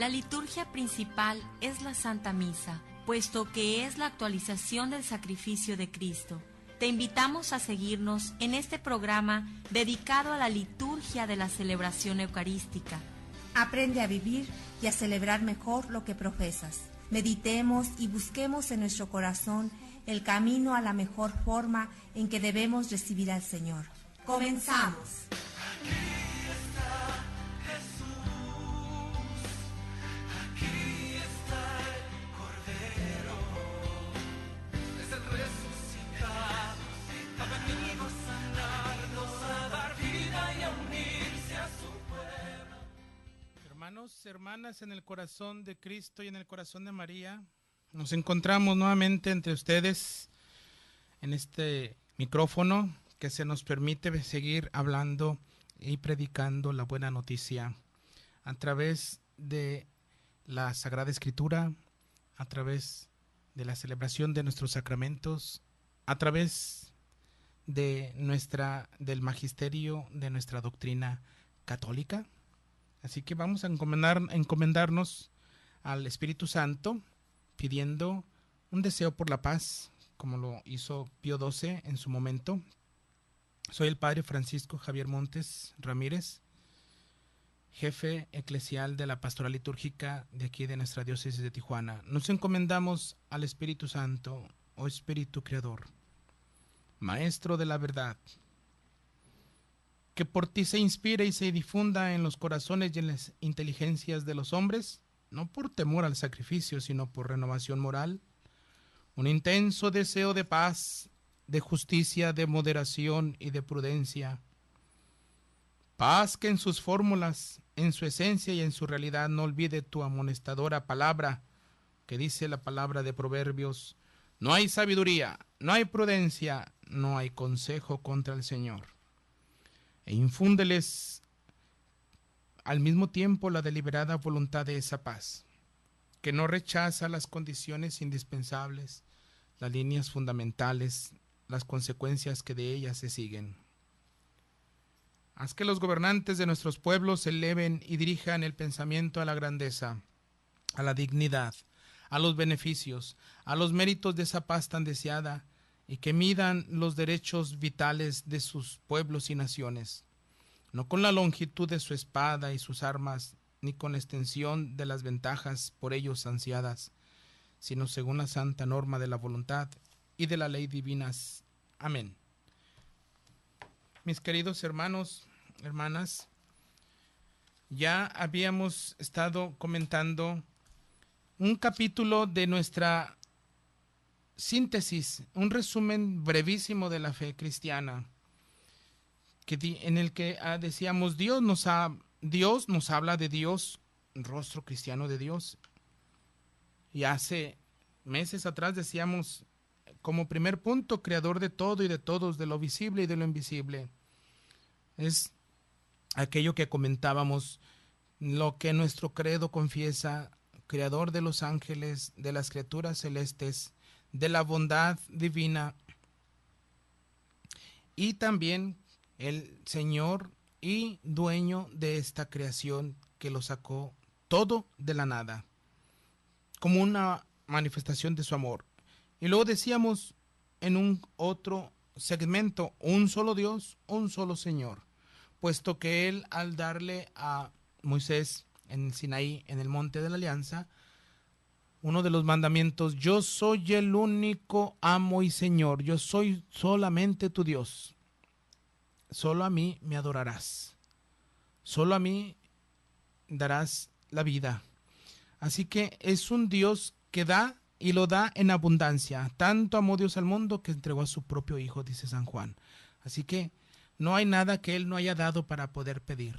La liturgia principal es la Santa Misa, puesto que es la actualización del sacrificio de Cristo. Te invitamos a seguirnos en este programa dedicado a la liturgia de la celebración eucarística. Aprende a vivir y a celebrar mejor lo que profesas. Meditemos y busquemos en nuestro corazón el camino a la mejor forma en que debemos recibir al Señor. ¡Comenzamos! Hermanos, hermanas, en el corazón de Cristo y en el corazón de María, nos encontramos nuevamente entre ustedes en este micrófono que se nos permite seguir hablando y predicando la buena noticia a través de la Sagrada Escritura, a través de la celebración de nuestros sacramentos, a través de del magisterio de nuestra doctrina católica. Así que vamos a encomendarnos al Espíritu Santo, pidiendo un deseo por la paz, como lo hizo Pío XII en su momento. Soy el Padre Francisco Javier Montes Ramírez, jefe eclesial de la Pastoral Litúrgica de aquí de nuestra diócesis de Tijuana. Nos encomendamos al Espíritu Santo, oh Espíritu Creador, Maestro de la verdad, que por ti se inspire y se difunda en los corazones y en las inteligencias de los hombres, no por temor al sacrificio, sino por renovación moral, un intenso deseo de paz, de justicia, de moderación y de prudencia. Paz que en sus fórmulas, en su esencia y en su realidad no olvide tu amonestadora palabra, que dice la palabra de Proverbios: no hay sabiduría, no hay prudencia, no hay consejo contra el Señor. E infúndeles al mismo tiempo la deliberada voluntad de esa paz, que no rechaza las condiciones indispensables, las líneas fundamentales, las consecuencias que de ellas se siguen. Haz que los gobernantes de nuestros pueblos eleven y dirijan el pensamiento a la grandeza, a la dignidad, a los beneficios, a los méritos de esa paz tan deseada, y que midan los derechos vitales de sus pueblos y naciones, no con la longitud de su espada y sus armas, ni con la extensión de las ventajas por ellos ansiadas, sino según la santa norma de la voluntad y de la ley divinas. Amén. Mis queridos hermanos, hermanas, ya habíamos estado comentando un capítulo de nuestra síntesis, un resumen brevísimo de la fe cristiana, en el que decíamos Dios nos habla de Dios, rostro cristiano de Dios. Y hace meses atrás decíamos como primer punto, creador de todo y de todos, de lo visible y de lo invisible. Es aquello que comentábamos, lo que nuestro credo confiesa: creador de los ángeles, de las criaturas celestes, de la bondad divina, y también el Señor y dueño de esta creación que lo sacó todo de la nada, como una manifestación de su amor. Y luego decíamos en un otro segmento, un solo Dios, un solo Señor, puesto que Él, al darle a Moisés en el Sinaí, en el monte de la alianza, uno de los mandamientos: yo soy el único amo y Señor, yo soy solamente tu Dios, solo a mí me adorarás, solo a mí darás la vida. Así que es un Dios que da y lo da en abundancia. Tanto amó Dios al mundo que entregó a su propio Hijo, dice San Juan. Así que no hay nada que Él no haya dado para poder pedir.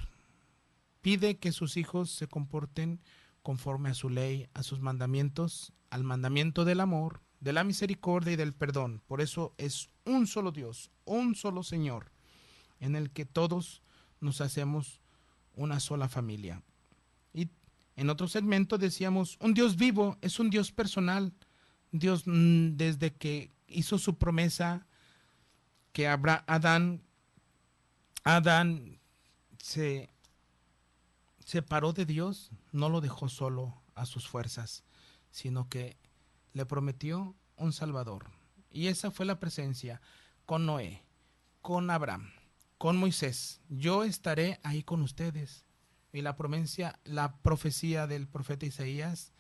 Pide que sus hijos se comporten conforme a su ley, a sus mandamientos, al mandamiento del amor, de la misericordia y del perdón. Por eso es un solo Dios, un solo Señor, en el que todos nos hacemos una sola familia. Y en otro segmento decíamos, un Dios vivo, es un Dios personal. Dios, desde que hizo su promesa que Adán se separó de Dios, no lo dejó solo a sus fuerzas, sino que le prometió un Salvador. Y esa fue la presencia con Noé, con Abraham, con Moisés. Yo estaré ahí con ustedes. Y la profecía del profeta Isaías: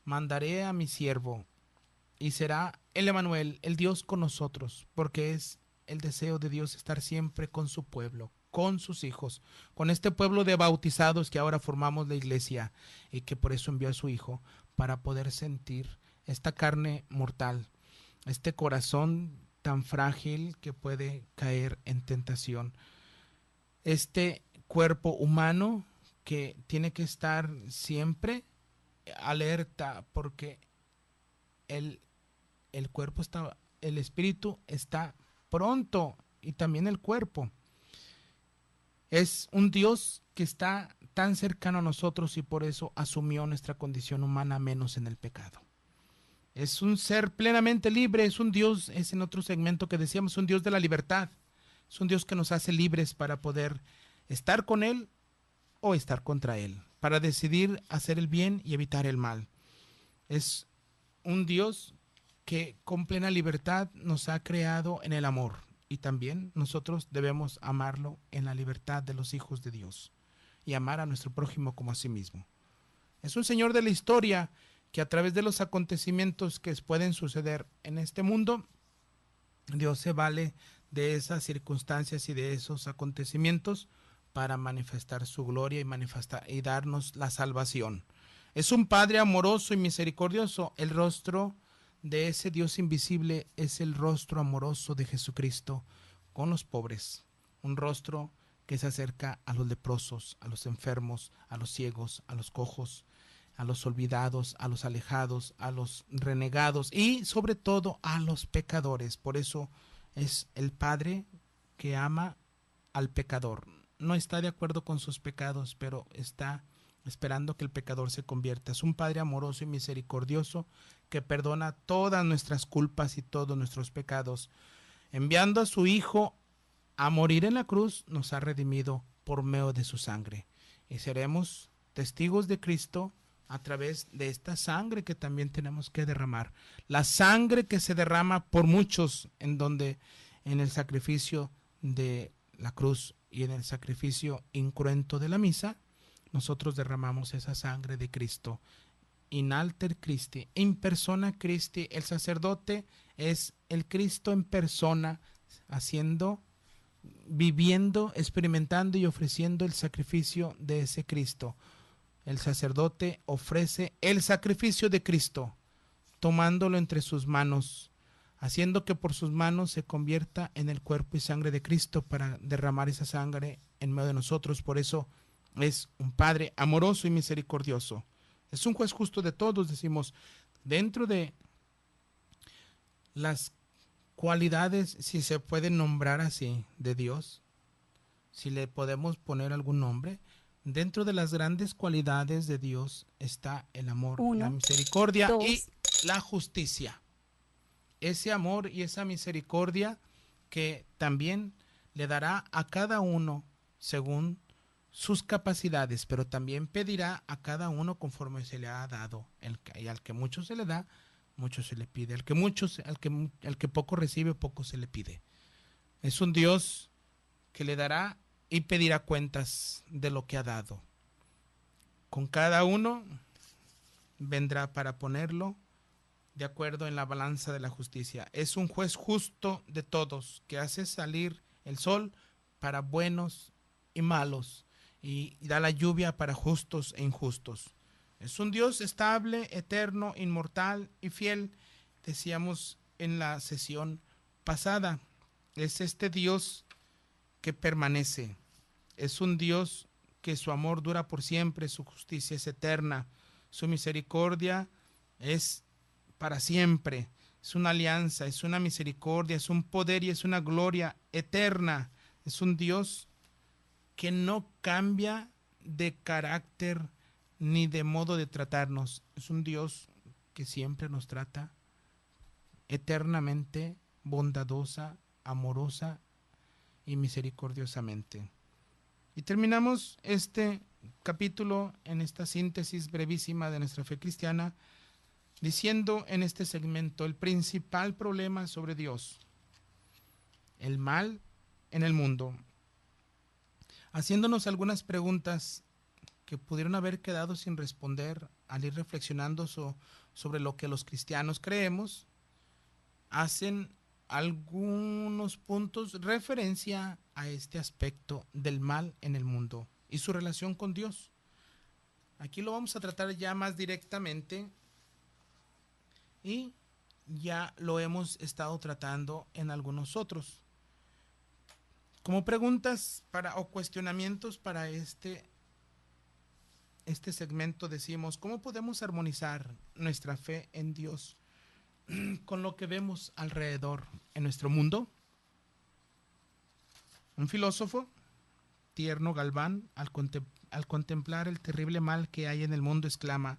mandaré a mi siervo y será el Emanuel, el Dios con nosotros, porque es el deseo de Dios estar siempre con su pueblo, con sus hijos, con este pueblo de bautizados que ahora formamos la iglesia, y que por eso envió a su Hijo, para poder sentir esta carne mortal, este corazón tan frágil que puede caer en tentación, este cuerpo humano que tiene que estar siempre alerta, porque el, el cuerpo está, el espíritu está pronto, y también el cuerpo. Es un Dios que está tan cercano a nosotros, y por eso asumió nuestra condición humana, menos en el pecado. Es un ser plenamente libre, es un Dios, es en otro segmento que decíamos, un Dios de la libertad. Es un Dios que nos hace libres para poder estar con Él o estar contra Él, para decidir hacer el bien y evitar el mal. Es un Dios que con plena libertad nos ha creado en el amor, y también nosotros debemos amarlo en la libertad de los hijos de Dios, y amar a nuestro prójimo como a sí mismo. Es un Señor de la historia que, a través de los acontecimientos que pueden suceder en este mundo, Dios se vale de esas circunstancias y de esos acontecimientos para manifestar su gloria y darnos la salvación. Es un Padre amoroso y misericordioso. El rostro de ese Dios invisible es el rostro amoroso de Jesucristo con los pobres. Un rostro que se acerca a los leprosos, a los enfermos, a los ciegos, a los cojos, a los olvidados, a los alejados, a los renegados y sobre todo a los pecadores. Por eso es el Padre que ama al pecador. No está de acuerdo con sus pecados, pero está esperando que el pecador se convierta. Es un Padre amoroso y misericordioso que perdona todas nuestras culpas y todos nuestros pecados. Enviando a su Hijo a morir en la cruz, nos ha redimido por medio de su sangre. Y seremos testigos de Cristo a través de esta sangre que también tenemos que derramar. La sangre que se derrama por muchos, en el sacrificio de la cruz y en el sacrificio incruento de la misa, nosotros derramamos esa sangre de Cristo. In alter Christi, in persona Christi. El sacerdote es el Cristo en persona, viviendo, experimentando y ofreciendo el sacrificio de ese Cristo. El sacerdote ofrece el sacrificio de Cristo, tomándolo entre sus manos, haciendo que por sus manos se convierta en el cuerpo y sangre de Cristo, para derramar esa sangre en medio de nosotros. Por eso es un Padre amoroso y misericordioso. Es un juez justo de todos, decimos. Dentro de las cualidades, si se puede nombrar así, de Dios, si le podemos poner algún nombre, dentro de las grandes cualidades de Dios está el amor, la misericordia y la justicia. Ese amor y esa misericordia que también le dará a cada uno según sus capacidades, pero también pedirá a cada uno conforme se le ha dado. Y al que mucho se le da, mucho se le pide. Al que poco recibe, poco se le pide. Es un Dios que le dará y pedirá cuentas de lo que ha dado. Con cada uno vendrá para ponerlo de acuerdo en la balanza de la justicia. Es un juez justo de todos, que hace salir el sol para buenos y malos, y da la lluvia para justos e injustos. Es un Dios estable, eterno, inmortal y fiel. Decíamos en la sesión pasada, es este Dios que permanece. Es un Dios que su amor dura por siempre, su justicia es eterna, su misericordia es para siempre. Es una alianza, es una misericordia, es un poder y es una gloria eterna. Es un Dios que no cambia de carácter ni de modo de tratarnos. Es un Dios que siempre nos trata eternamente bondadosa, amorosa y misericordiosamente. Y terminamos este capítulo, en esta síntesis brevísima de nuestra fe cristiana, diciendo en este segmento el principal problema sobre Dios, el mal en el mundo, haciéndonos algunas preguntas que pudieron haber quedado sin responder al ir reflexionando sobre lo que los cristianos creemos. Hacen algunos puntos referencia a este aspecto del mal en el mundo y su relación con Dios. Aquí lo vamos a tratar ya más directamente y ya lo hemos estado tratando en algunos otros. Como preguntas o cuestionamientos para este segmento decimos, ¿cómo podemos armonizar nuestra fe en Dios con lo que vemos alrededor en nuestro mundo? Un filósofo, Tierno Galván, al contemplar el terrible mal que hay en el mundo, exclama: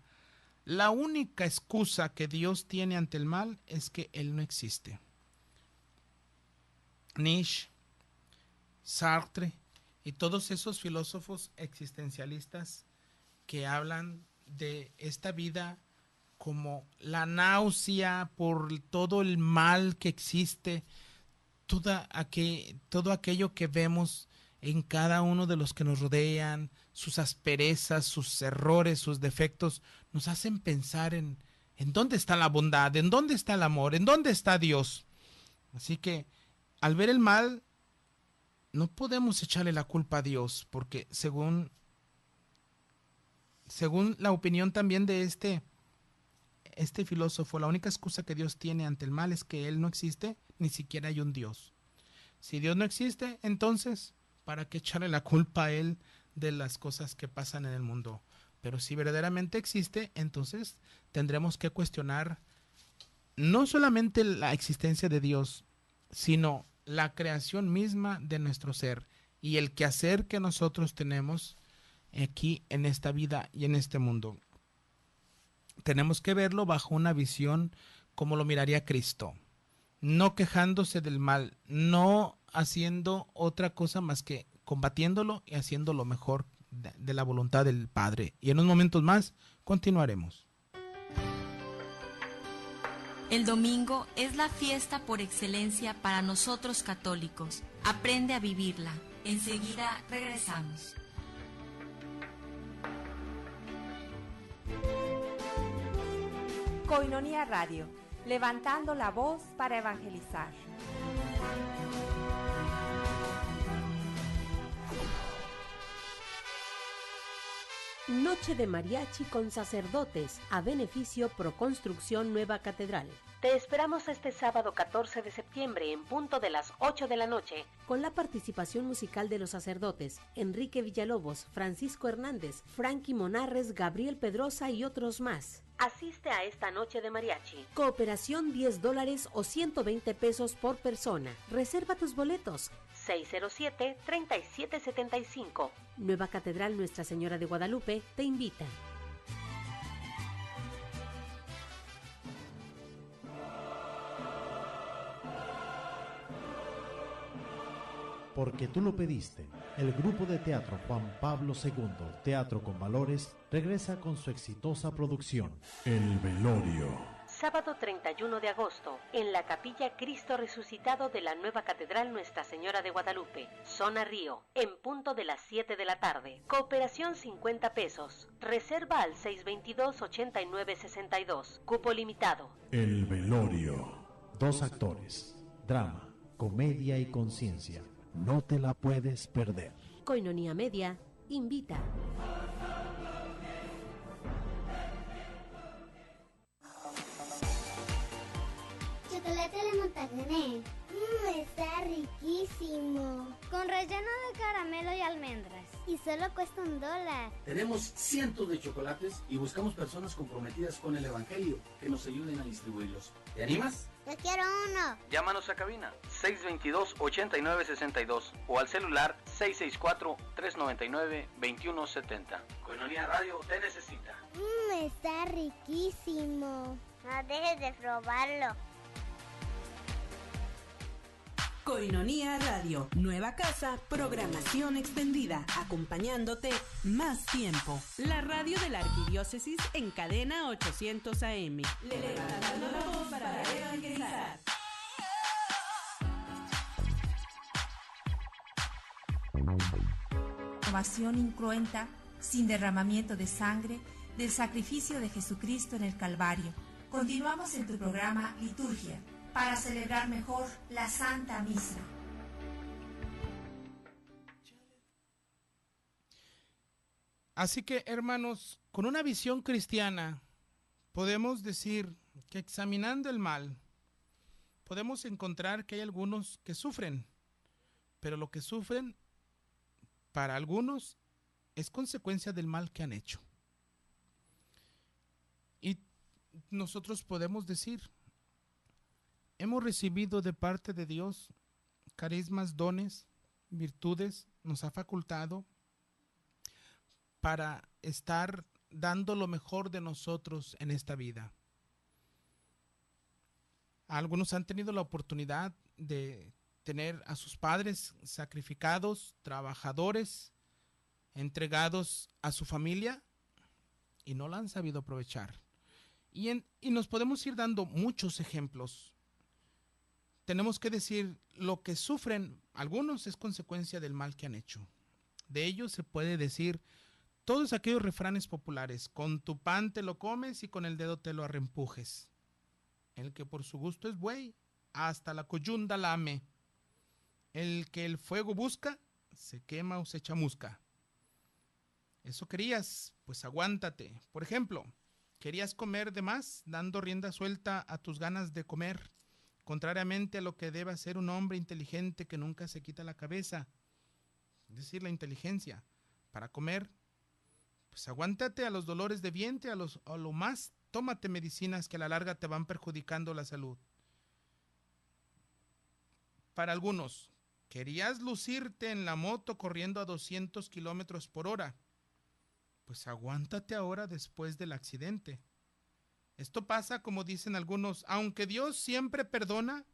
la única excusa que Dios tiene ante el mal es que Él no existe. Nietzsche, Sartre y todos esos filósofos existencialistas que hablan de esta vida como la náusea por todo el mal que existe, todo aquello que vemos en cada uno de los que nos rodean, sus asperezas, sus errores, sus defectos, nos hacen pensar en dónde está la bondad, en dónde está el amor, en dónde está Dios. Así que al ver el mal, no podemos echarle la culpa a Dios, porque según la opinión también de este filósofo, la única excusa que Dios tiene ante el mal es que Él no existe, ni siquiera hay un Dios. Si Dios no existe, entonces, ¿para qué echarle la culpa a Él de las cosas que pasan en el mundo? Pero si verdaderamente existe, entonces tendremos que cuestionar no solamente la existencia de Dios, sino la creación misma de nuestro ser y el quehacer que nosotros tenemos aquí en esta vida y en este mundo. Tenemos que verlo bajo una visión como lo miraría Cristo, no quejándose del mal, no haciendo otra cosa más que combatiéndolo y haciendo lo mejor de la voluntad del Padre. Y en unos momentos más continuaremos. El domingo es la fiesta por excelencia para nosotros católicos. Aprende a vivirla. Enseguida regresamos. Koinonia Radio, levantando la voz para evangelizar. Noche de mariachi con sacerdotes a beneficio Proconstrucción Nueva Catedral. Te esperamos este sábado 14 de septiembre en punto de las 8 de la noche, con la participación musical de los sacerdotes Enrique Villalobos, Francisco Hernández, Frankie Monarres, Gabriel Pedrosa y otros más. Asiste a esta noche de mariachi. Cooperación $10 o 120 pesos por persona. Reserva tus boletos. 607-3775. Nueva Catedral Nuestra Señora de Guadalupe te invita. Porque tú lo pediste, el grupo de teatro Juan Pablo II, Teatro con Valores, regresa con su exitosa producción, El Velorio. Sábado 31 de agosto, en la Capilla Cristo Resucitado de la Nueva Catedral Nuestra Señora de Guadalupe, Zona Río, en punto de las 7 de la tarde. Cooperación 50 pesos. Reserva al 622-8962. Cupo limitado. El Velorio. 2 actores, drama, comedia y conciencia. No te la puedes perder. Koinonia Media invita. Chocolate de Montaner. Está riquísimo. Con relleno de caramelo y almendras. Y solo cuesta $1. Tenemos cientos de chocolates y buscamos personas comprometidas con el Evangelio que nos ayuden a distribuirlos. ¿Te animas? Yo quiero uno. Llámanos a cabina 622-8962 o al celular 664-399-2170. Koinonia Radio te necesita. Está riquísimo. No dejes de probarlo. Coinonía Radio, nueva casa, programación extendida, acompañándote más tiempo. La radio de la Arquidiócesis en cadena 800 AM. Levantando la voz para evangelizar. Ovación incruenta, sin derramamiento de sangre, del sacrificio de Jesucristo en el Calvario. Continuamos en tu programa Liturgia, para celebrar mejor la Santa Misa. Así que, hermanos, con una visión cristiana, podemos decir que examinando el mal, podemos encontrar que hay algunos que sufren, pero lo que sufren, para algunos, es consecuencia del mal que han hecho. Y nosotros podemos decir, hemos recibido de parte de Dios carismas, dones, virtudes, nos ha facultado para estar dando lo mejor de nosotros en esta vida. Algunos han tenido la oportunidad de tener a sus padres sacrificados, trabajadores, entregados a su familia y no la han sabido aprovechar. Y nos podemos ir dando muchos ejemplos. Tenemos que decir, lo que sufren algunos es consecuencia del mal que han hecho. De ellos se puede decir todos aquellos refranes populares: con tu pan te lo comes y con el dedo te lo arrempujes. El que por su gusto es buey, hasta la coyunda lame. El que el fuego busca, se quema o se chamusca. ¿Eso querías? Pues aguántate. Por ejemplo, ¿querías comer de más, dando rienda suelta a tus ganas de comer, contrariamente a lo que debe hacer un hombre inteligente que nunca se quita la cabeza? Es decir, la inteligencia. Para comer, pues aguántate a los dolores de vientre, a lo más, tómate medicinas que a la larga te van perjudicando la salud. Para algunos, ¿querías lucirte en la moto corriendo a 200 kilómetros por hora? Pues aguántate ahora después del accidente. Esto pasa, como dicen algunos, aunque Dios siempre perdona,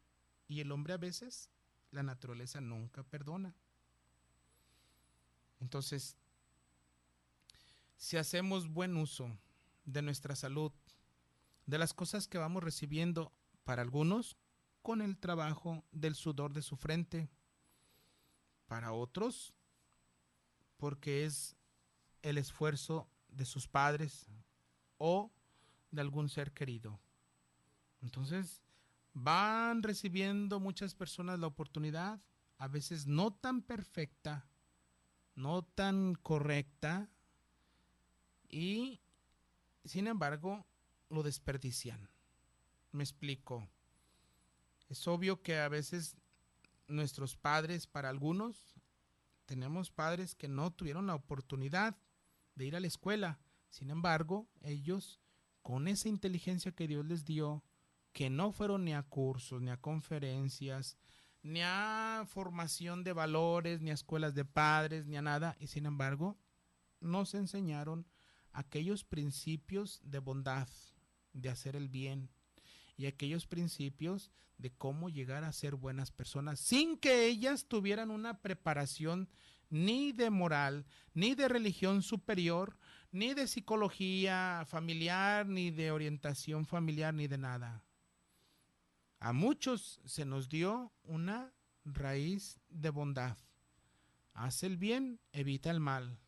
y el hombre a veces, la naturaleza nunca perdona. Entonces, si hacemos buen uso de nuestra salud, de las cosas que vamos recibiendo, para algunos, con el trabajo del sudor de su frente, para otros, porque es el esfuerzo de sus padres o de algún ser querido. Entonces, van recibiendo muchas personas la oportunidad, a veces no tan perfecta, no tan correcta, y sin embargo lo desperdician. Me explico. Es obvio que a veces nuestros padres, para algunos, tenemos padres que no tuvieron la oportunidad de ir a la escuela. Sin embargo, ellos, con esa inteligencia que Dios les dio, que no fueron ni a cursos, ni a conferencias, ni a formación de valores, ni a escuelas de padres, ni a nada, y sin embargo, nos enseñaron aquellos principios de bondad, de hacer el bien, y aquellos principios de cómo llegar a ser buenas personas, sin que ellas tuvieran una preparación ni de moral, ni de religión superior, ni de psicología familiar, ni de orientación familiar, ni de nada. A muchos se nos dio una raíz de bondad. Haz el bien, evita el mal.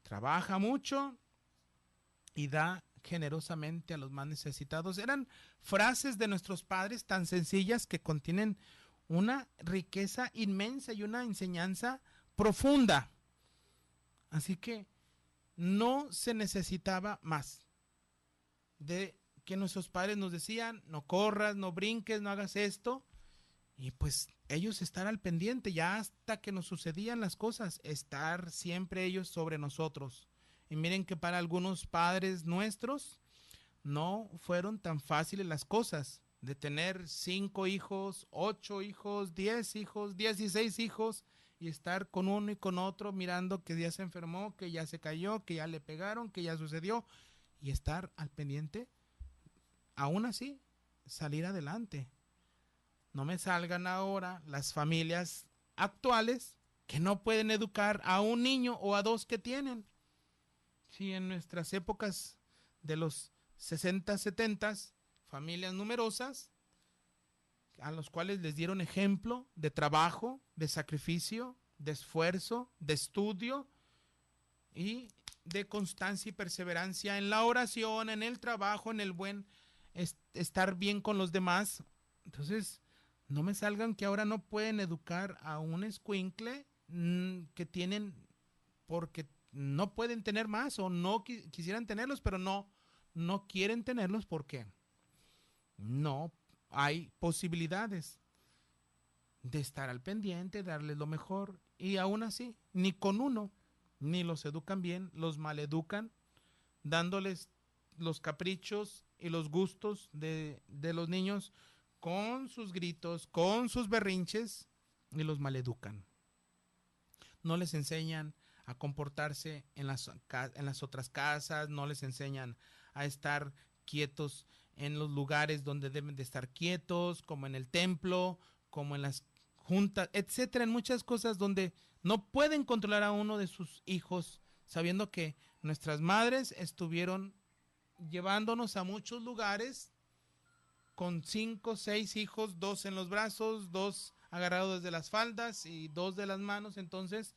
Trabaja mucho y da generosamente a los más necesitados. Eran frases de nuestros padres tan sencillas que contienen una riqueza inmensa y una enseñanza profunda. Así que no se necesitaba más de que nuestros padres nos decían: no corras, no brinques, no hagas esto, y pues ellos estar al pendiente ya hasta que nos sucedían las cosas, estar siempre ellos sobre nosotros. Y miren que para algunos padres nuestros no fueron tan fáciles las cosas, de tener 5 hijos, 8 hijos, 10 hijos, 16 hijos, y estar con uno y con otro mirando que ya se enfermó, que ya se cayó, que ya le pegaron, que ya sucedió, y estar al pendiente. Aún así, salir adelante. No me salgan ahora las familias actuales que no pueden educar a un niño o a dos que tienen. Si en nuestras épocas de los 60, 70, familias numerosas, a los cuales les dieron ejemplo de trabajo, de sacrificio, de esfuerzo, de estudio y de constancia y perseverancia en la oración, en el trabajo, en el buen estar bien con los demás. Entonces, no me salgan que ahora no pueden educar a un escuincle que tienen porque no pueden tener más o no quisieran tenerlos, pero no quieren tenerlos porque no hay posibilidades de estar al pendiente, darles lo mejor, y aún así, ni con uno, ni los educan bien, los maleducan, dándoles los caprichos y los gustos de los niños con sus gritos, con sus berrinches, y los maleducan. No les enseñan a comportarse en las otras casas, no les enseñan a estar quietos en los lugares donde deben de estar quietos, como en el templo, como en las juntas, etcétera, en muchas cosas donde no pueden controlar a uno de sus hijos, sabiendo que nuestras madres estuvieron llevándonos a muchos lugares con 5, 6 hijos, 2 en los brazos, 2 agarrados de las faldas y 2 de las manos. Entonces,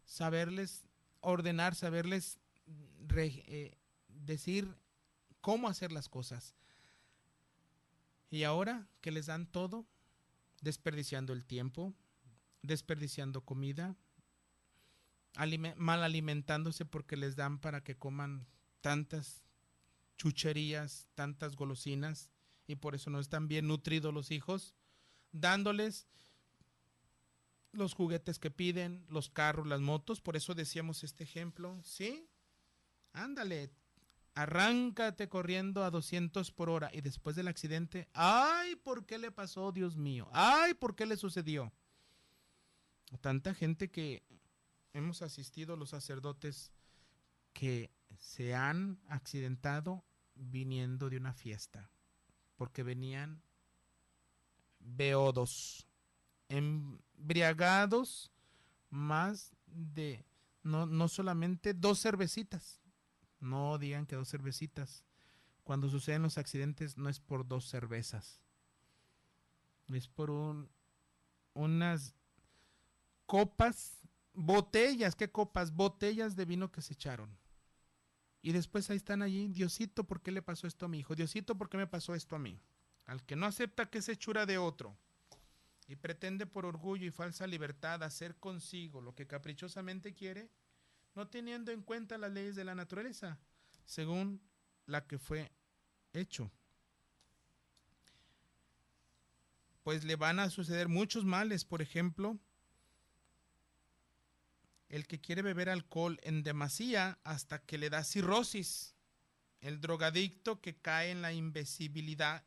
saberles ordenar, saberles decir cómo hacer las cosas. Y ahora que les dan todo, desperdiciando el tiempo, desperdiciando comida, mal alimentándose porque les dan para que coman tantas chucherías, tantas golosinas, y por eso no están bien nutridos los hijos, dándoles los juguetes que piden, los carros, las motos. Por eso decíamos este ejemplo, ¿sí? Ándale, arráncate corriendo a 200 por hora y después del accidente, ¡ay! ¿Por qué le pasó, Dios mío? ¡Ay! ¿Por qué le sucedió? Tanta gente que hemos asistido, los sacerdotes, que se han accidentado viniendo de una fiesta, porque venían beodos, embriagados, más de, no solamente 2 cervecitas. No digan que 2 cervecitas. Cuando suceden los accidentes no es por 2 cervezas. Es por unas copas, botellas, ¿qué copas? Botellas de vino que se echaron. Y después ahí están allí, Diosito, ¿por qué le pasó esto a mi hijo? Diosito, ¿por qué me pasó esto a mí? Al que no acepta que es hechura de otro y pretende por orgullo y falsa libertad hacer consigo lo que caprichosamente quiere, no teniendo en cuenta las leyes de la naturaleza, según la que fue hecho, pues le van a suceder muchos males. Por ejemplo, el que quiere beber alcohol en demasía hasta que le da cirrosis, el drogadicto que cae en la imbecilidad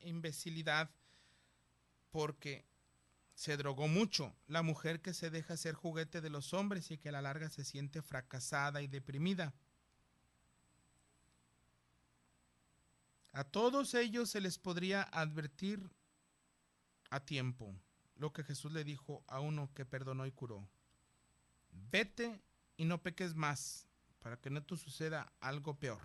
porque se drogó mucho, la mujer que se deja ser juguete de los hombres y que a la larga se siente fracasada y deprimida. A todos ellos se les podría advertir a tiempo lo que Jesús le dijo a uno que perdonó y curó: vete y no peques más, para que no te suceda algo peor.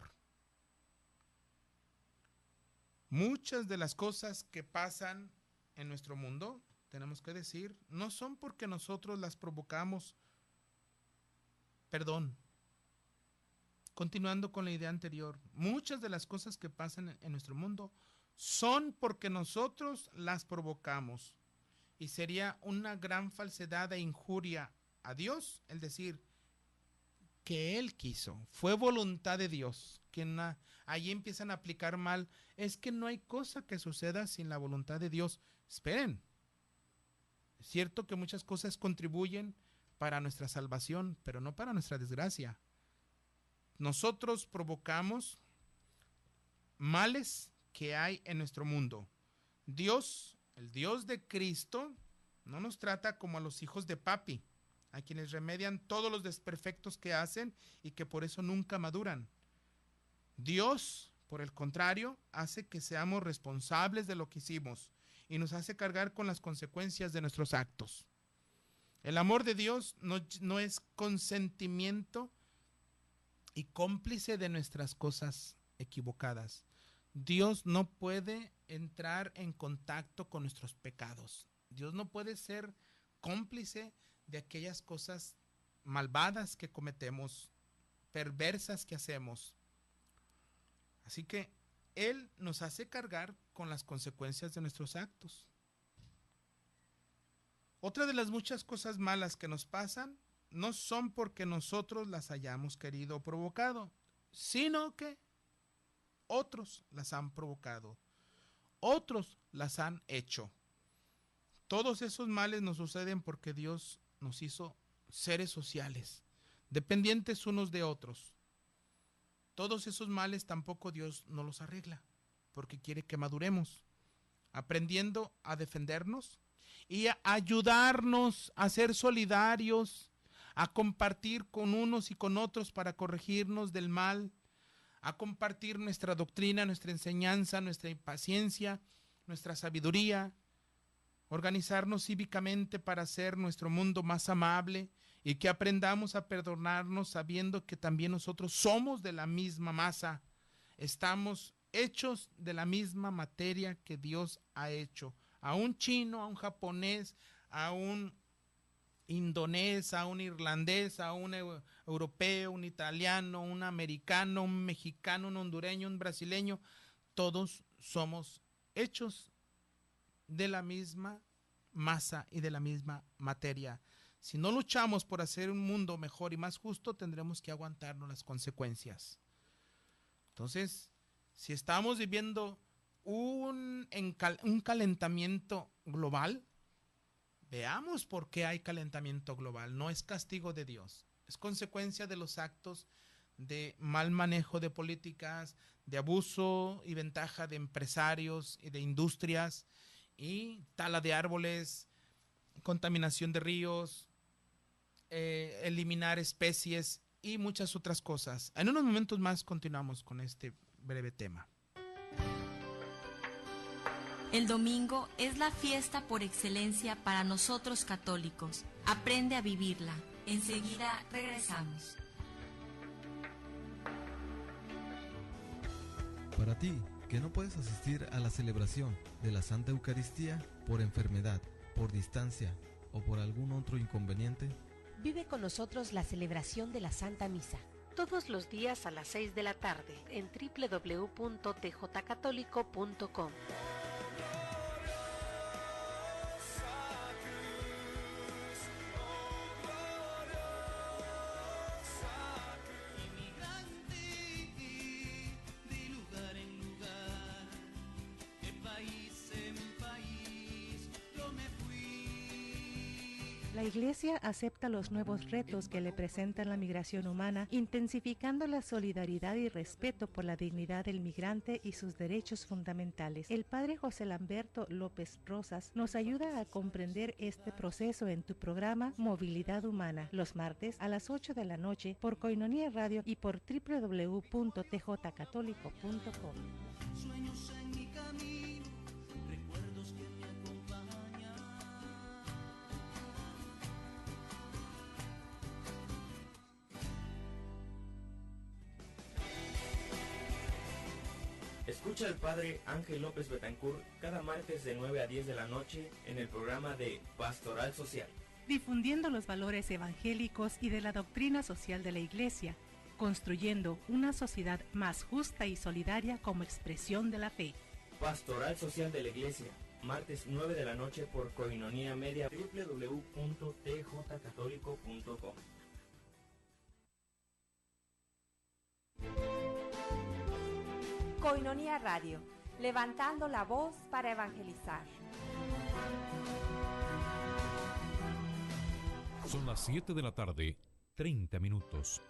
Muchas de las cosas que pasan en nuestro mundo, tenemos que decir, no son porque nosotros las provocamos. Continuando con la idea anterior, muchas de las cosas que pasan en nuestro mundo son porque nosotros las provocamos. Y sería una gran falsedad e injuria a Dios el decir que Él quiso, fue voluntad de Dios. Allí empiezan a aplicar mal, es que no hay cosa que suceda sin la voluntad de Dios. Esperen, es cierto que muchas cosas contribuyen para nuestra salvación, pero no para nuestra desgracia. Nosotros provocamos males que hay en nuestro mundo. Dios, el Dios de Cristo, no nos trata como a los hijos de papi, a quienes remedian todos los desperfectos que hacen y que por eso nunca maduran. Dios, por el contrario, hace que seamos responsables de lo que hicimos y y nos hace cargar con las consecuencias de nuestros actos. El amor de Dios no es consentimiento y cómplice de nuestras cosas equivocadas. Dios no puede entrar en contacto con nuestros pecados. Dios no puede ser cómplice de aquellas cosas malvadas que cometemos, perversas que hacemos. Así que Él nos hace cargar con las consecuencias de nuestros actos. Otra de las muchas cosas malas que nos pasan no son porque nosotros las hayamos querido o provocado, sino que otros las han provocado, otros las han hecho. Todos esos males nos suceden porque Dios nos hizo seres sociales, dependientes unos de otros. Todos esos males tampoco Dios no los arregla, porque quiere que maduremos, aprendiendo a defendernos y a ayudarnos a ser solidarios, a compartir con unos y con otros para corregirnos del mal, a compartir nuestra doctrina, nuestra enseñanza, nuestra paciencia, nuestra sabiduría, organizarnos cívicamente para hacer nuestro mundo más amable y que aprendamos a perdonarnos sabiendo que también nosotros somos de la misma masa, estamos hechos de la misma materia que Dios ha hecho. A un chino, a un japonés, a un indonés, a un irlandés, a un europeo, un italiano, un americano, un mexicano, un hondureño, un brasileño, todos somos hechos de la misma masa y de la misma materia. Si no luchamos por hacer un mundo mejor y más justo, tendremos que aguantarnos las consecuencias. Entonces, si estamos viviendo un calentamiento global, veamos por qué hay calentamiento global. No es castigo de Dios, es consecuencia de los actos de mal manejo de políticas, de abuso y ventaja de empresarios y de industrias, y tala de árboles, contaminación de ríos, eliminar especies y muchas otras cosas. En unos momentos más continuamos con este breve tema. El domingo es la fiesta por excelencia para nosotros católicos. Aprende a vivirla. Enseguida regresamos. Para ti, que no puedes asistir a la celebración de la Santa Eucaristía por enfermedad, por distancia o por algún otro inconveniente, vive con nosotros la celebración de la Santa Misa. Todos los días a las 6 de la tarde en www.tjcatólico.com. La Iglesia acepta los nuevos retos que le presenta la migración humana, intensificando la solidaridad y respeto por la dignidad del migrante y sus derechos fundamentales. El Padre José Lamberto López Rosas nos ayuda a comprender este proceso en tu programa Movilidad Humana, los martes a las 8 de la noche por Koinonia Radio y por www.tjcatólico.com. Sueños en mi camino, recuerdos que me acompañan. Escucha al Padre Ángel López Betancourt cada martes de 9 a 10 de la noche en el programa de Pastoral Social. Difundiendo los valores evangélicos y de la doctrina social de la Iglesia, construyendo una sociedad más justa y solidaria como expresión de la fe. Pastoral Social de la Iglesia, martes 9 de la noche por Koinonia Media, www.tjcatólico.com. Koinonia Radio, levantando la voz para evangelizar. Son las 7 de la tarde, 30 minutos.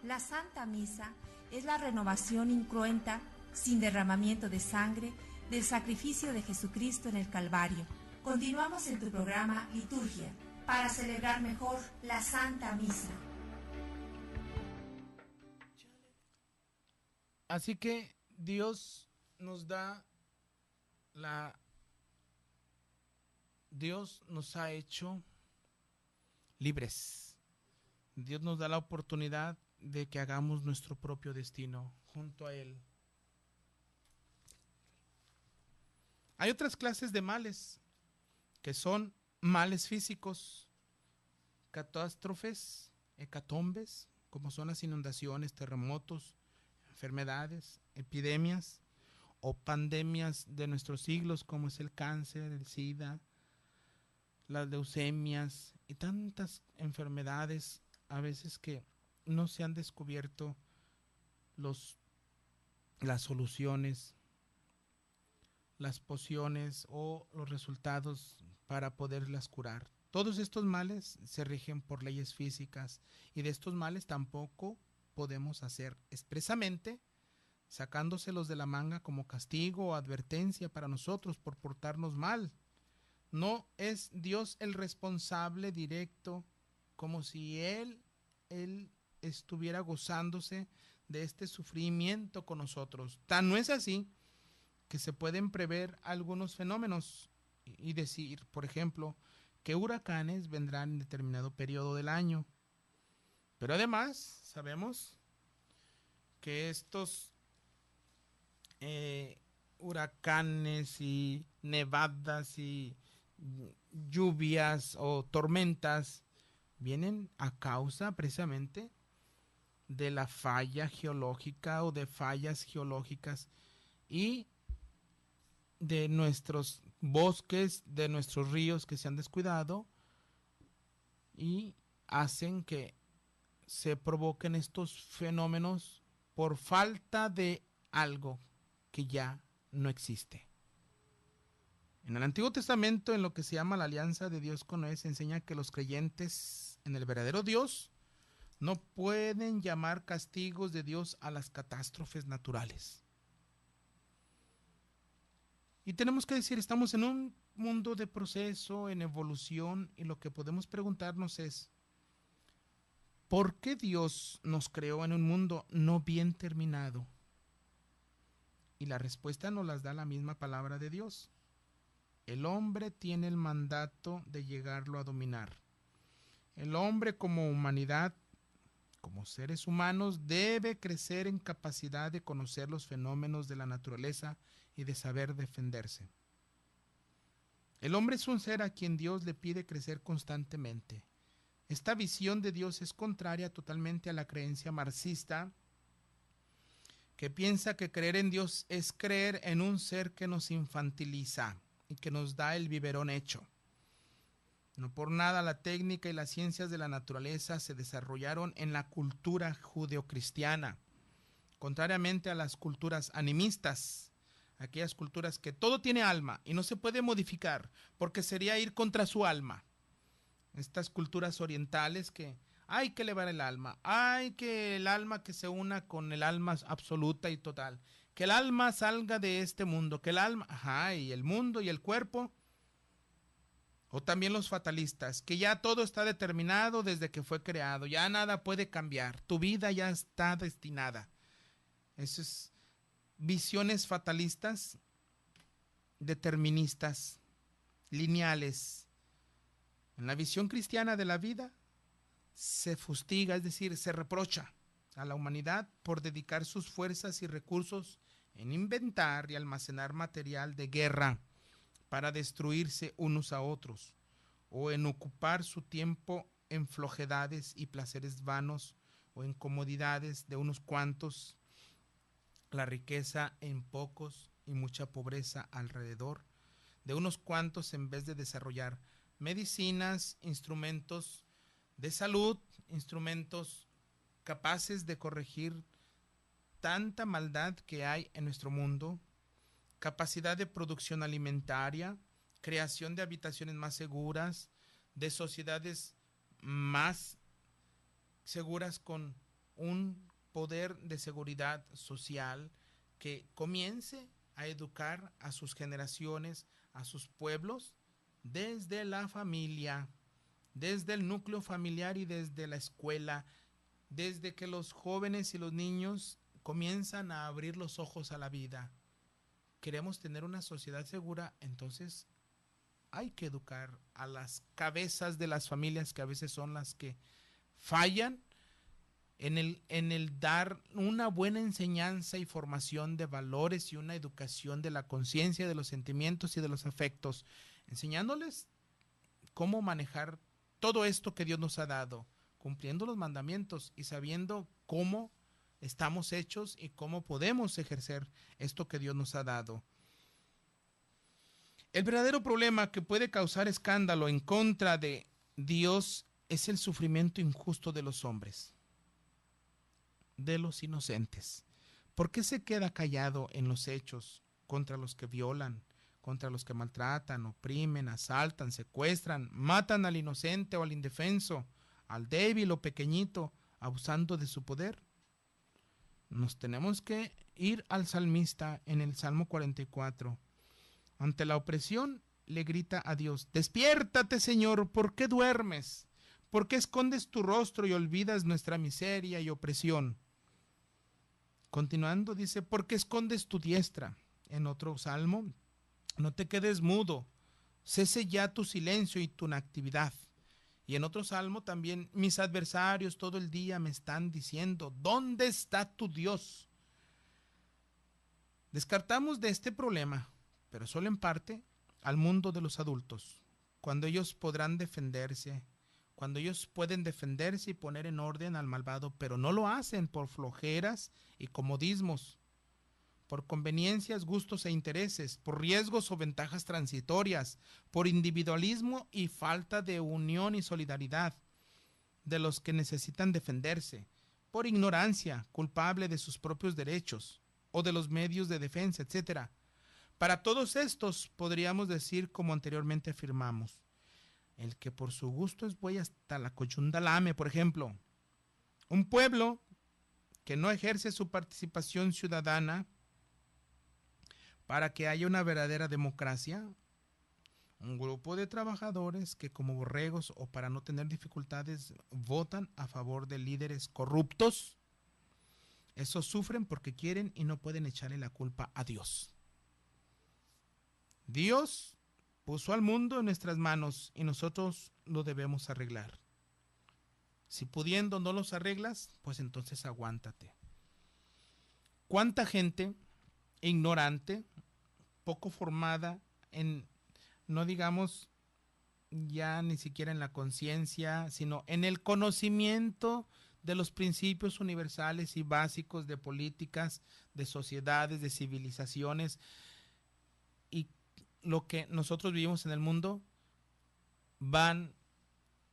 La Santa Misa es la renovación incruenta, sin derramamiento de sangre, del sacrificio de Jesucristo en el Calvario. Continuamos en tu programa Liturgia, para celebrar mejor la Santa Misa. Así que Dios nos da la Dios nos ha hecho libres. Dios nos da la oportunidad de que hagamos nuestro propio destino junto a Él. Hay otras clases de males que son males físicos, catástrofes, hecatombes, como son las inundaciones, terremotos, enfermedades, epidemias o pandemias de nuestros siglos, como es el cáncer, el SIDA, las leucemias y tantas enfermedades a veces que no se han descubierto las soluciones, las pociones o los resultados para poderlas curar. Todos estos males se rigen por leyes físicas y de estos males tampoco podemos hacer expresamente sacándoselos de la manga como castigo o advertencia para nosotros por portarnos mal. No es Dios el responsable directo, como si Él estuviera gozándose de este sufrimiento con nosotros. Tan no es así que se pueden prever algunos fenómenos y decir, por ejemplo, que huracanes vendrán en determinado periodo del año. Pero además sabemos que estos huracanes y nevadas y lluvias o tormentas vienen a causa precisamente de la falla geológica o de fallas geológicas y de nuestros bosques, de nuestros ríos que se han descuidado y hacen que se provoquen estos fenómenos por falta de algo que ya no existe. En el Antiguo Testamento, en lo que se llama la alianza de Dios con Noé, se enseña que los creyentes en el verdadero Dios no pueden llamar castigos de Dios a las catástrofes naturales. Y tenemos que decir, estamos en un mundo de proceso, en evolución, y lo que podemos preguntarnos es, ¿por qué Dios nos creó en un mundo no bien terminado? Y la respuesta nos las da la misma palabra de Dios. El hombre tiene el mandato de llegarlo a dominar. El hombre como humanidad, como seres humanos, debe crecer en capacidad de conocer los fenómenos de la naturaleza y de saber defenderse. El hombre es un ser a quien Dios le pide crecer constantemente. Esta visión de Dios es contraria totalmente a la creencia marxista, que piensa que creer en Dios es creer en un ser que nos infantiliza y que nos da el biberón hecho. No por nada la técnica y las ciencias de la naturaleza se desarrollaron en la cultura judeocristiana, contrariamente a las culturas animistas, aquellas culturas que todo tiene alma y no se puede modificar porque sería ir contra su alma. Estas culturas orientales que hay que elevar el alma, hay que el alma que se una con el alma absoluta y total, que el alma salga de este mundo, que el alma, y el mundo y el cuerpo. O también los fatalistas, que ya todo está determinado desde que fue creado, ya nada puede cambiar, tu vida ya está destinada. Esas visiones fatalistas, deterministas, lineales. En la visión cristiana de la vida se fustiga, es decir, se reprocha a la humanidad por dedicar sus fuerzas y recursos en inventar y almacenar material de guerra para destruirse unos a otros, o en ocupar su tiempo en flojedades y placeres vanos, o en comodidades de unos cuantos, la riqueza en pocos y mucha pobreza alrededor de unos cuantos, en vez de desarrollar medicinas, instrumentos de salud, instrumentos capaces de corregir tanta maldad que hay en nuestro mundo, capacidad de producción alimentaria, creación de habitaciones más seguras, de sociedades más seguras con un poder de seguridad social que comience a educar a sus generaciones, a sus pueblos, desde la familia, desde el núcleo familiar y desde la escuela, desde que los jóvenes y los niños comienzan a abrir los ojos a la vida. Queremos tener una sociedad segura, entonces hay que educar a las cabezas de las familias, que a veces son las que fallan en el dar una buena enseñanza y formación de valores y una educación de la conciencia, de los sentimientos y de los afectos, enseñándoles cómo manejar todo esto que Dios nos ha dado, cumpliendo los mandamientos y sabiendo cómo estamos hechos y cómo podemos ejercer esto que Dios nos ha dado. El verdadero problema que puede causar escándalo en contra de Dios es el sufrimiento injusto de los hombres, de los inocentes. ¿Por qué se queda callado en los hechos contra los que violan, contra los que maltratan, oprimen, asaltan, secuestran, matan al inocente o al indefenso, al débil o pequeñito, abusando de su poder? Nos tenemos que ir al salmista en el Salmo 44. Ante la opresión le grita a Dios: despiértate, Señor, ¿por qué duermes? ¿Por qué escondes tu rostro y olvidas nuestra miseria y opresión? Continuando dice: ¿por qué escondes tu diestra? En otro salmo: no te quedes mudo, cese ya tu silencio y tu inactividad. Y en otro salmo también: mis adversarios todo el día me están diciendo, ¿dónde está tu Dios? Descartamos de este problema, pero solo en parte, al mundo de los adultos, cuando ellos podrán defenderse, cuando ellos pueden defenderse y poner en orden al malvado, pero no lo hacen por flojeras y comodismos, por conveniencias, gustos e intereses, por riesgos o ventajas transitorias, por individualismo y falta de unión y solidaridad de los que necesitan defenderse, por ignorancia culpable de sus propios derechos o de los medios de defensa, etc. Para todos estos podríamos decir, como anteriormente afirmamos: el que por su gusto es buey hasta la coyunda lame. Por ejemplo, un pueblo que no ejerce su participación ciudadana para que haya una verdadera democracia, un grupo de trabajadores que como borregos o para no tener dificultades votan a favor de líderes corruptos, esos sufren porque quieren y no pueden echarle la culpa a Dios. Dios puso al mundo en nuestras manos y nosotros lo debemos arreglar. Si pudiendo no los arreglas, pues entonces aguántate. ¿Cuánta gente ignorante, poco formada en, no digamos ya ni siquiera en la conciencia, sino en el conocimiento de los principios universales y básicos de políticas, de sociedades, de civilizaciones y lo que nosotros vivimos en el mundo, van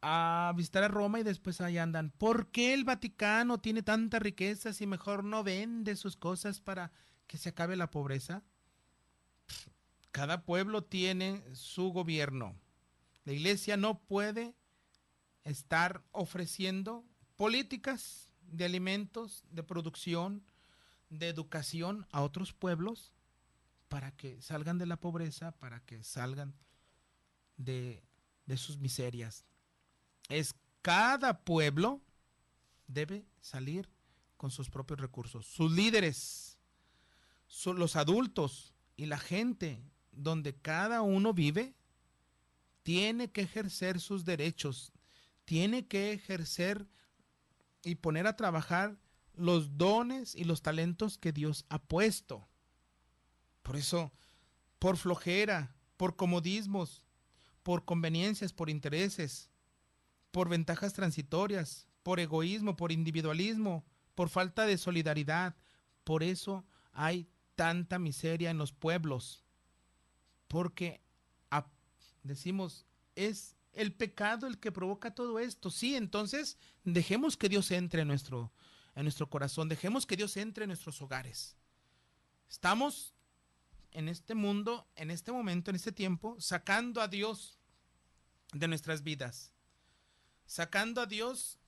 a visitar a Roma y después allá andan? ¿Por qué el Vaticano tiene tanta riqueza si mejor no vende sus cosas para que se acabe la pobreza? Cada pueblo tiene su gobierno. La iglesia no puede estar ofreciendo políticas de alimentos, de producción, de educación a otros pueblos para que salgan de la pobreza, para que salgan de sus miserias. Cada pueblo debe salir con sus propios recursos. Sus líderes, los adultos y la gente donde cada uno vive, tiene que ejercer sus derechos, tiene que ejercer y poner a trabajar los dones y los talentos que Dios ha puesto. Por eso, por flojera, por comodismos, por conveniencias, por intereses, por ventajas transitorias, por egoísmo, por individualismo, por falta de solidaridad, por eso hay tanta miseria en los pueblos, porque decimos, es el pecado el que provoca todo esto. Sí, entonces dejemos que Dios entre en nuestro corazón, dejemos que Dios entre en nuestros hogares. Estamos en este mundo, en este momento, en este tiempo, sacando a Dios de nuestras vidas, sacando a Dios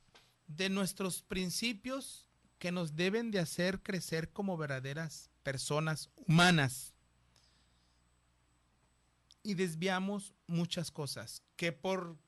de nuestros principios que nos deben de hacer crecer como verdaderas personas humanas. Y desviamos muchas cosas que por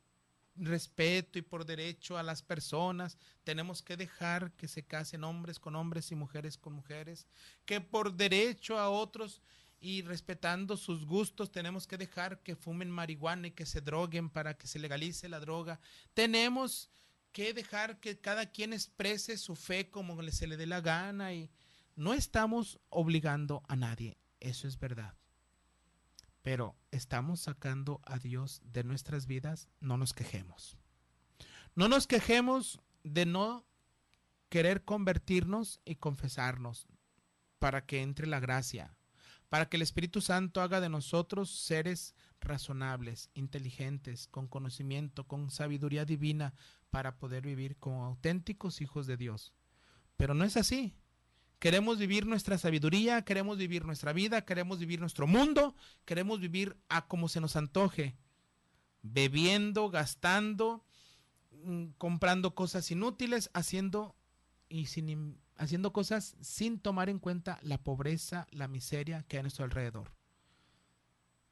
respeto y por derecho a las personas tenemos que dejar que se casen hombres con hombres y mujeres con mujeres, que por derecho a otros y respetando sus gustos. Tenemos que dejar que fumen marihuana y que se droguen para que se legalice la droga. Tenemos que dejar que cada quien exprese su fe como se le dé la gana y no estamos obligando a nadie, eso es verdad. Pero estamos sacando a Dios de nuestras vidas, no nos quejemos. No nos quejemos de no querer convertirnos y confesarnos para que entre la gracia, para que el Espíritu Santo haga de nosotros seres razonables, inteligentes, con conocimiento, con sabiduría divina, para poder vivir como auténticos hijos de Dios. Pero no es así. Queremos vivir nuestra sabiduría, queremos vivir nuestra vida, queremos vivir nuestro mundo, queremos vivir a como se nos antoje, bebiendo, gastando, comprando cosas inútiles, haciendo cosas sin tomar en cuenta la pobreza, la miseria que hay a nuestro alrededor.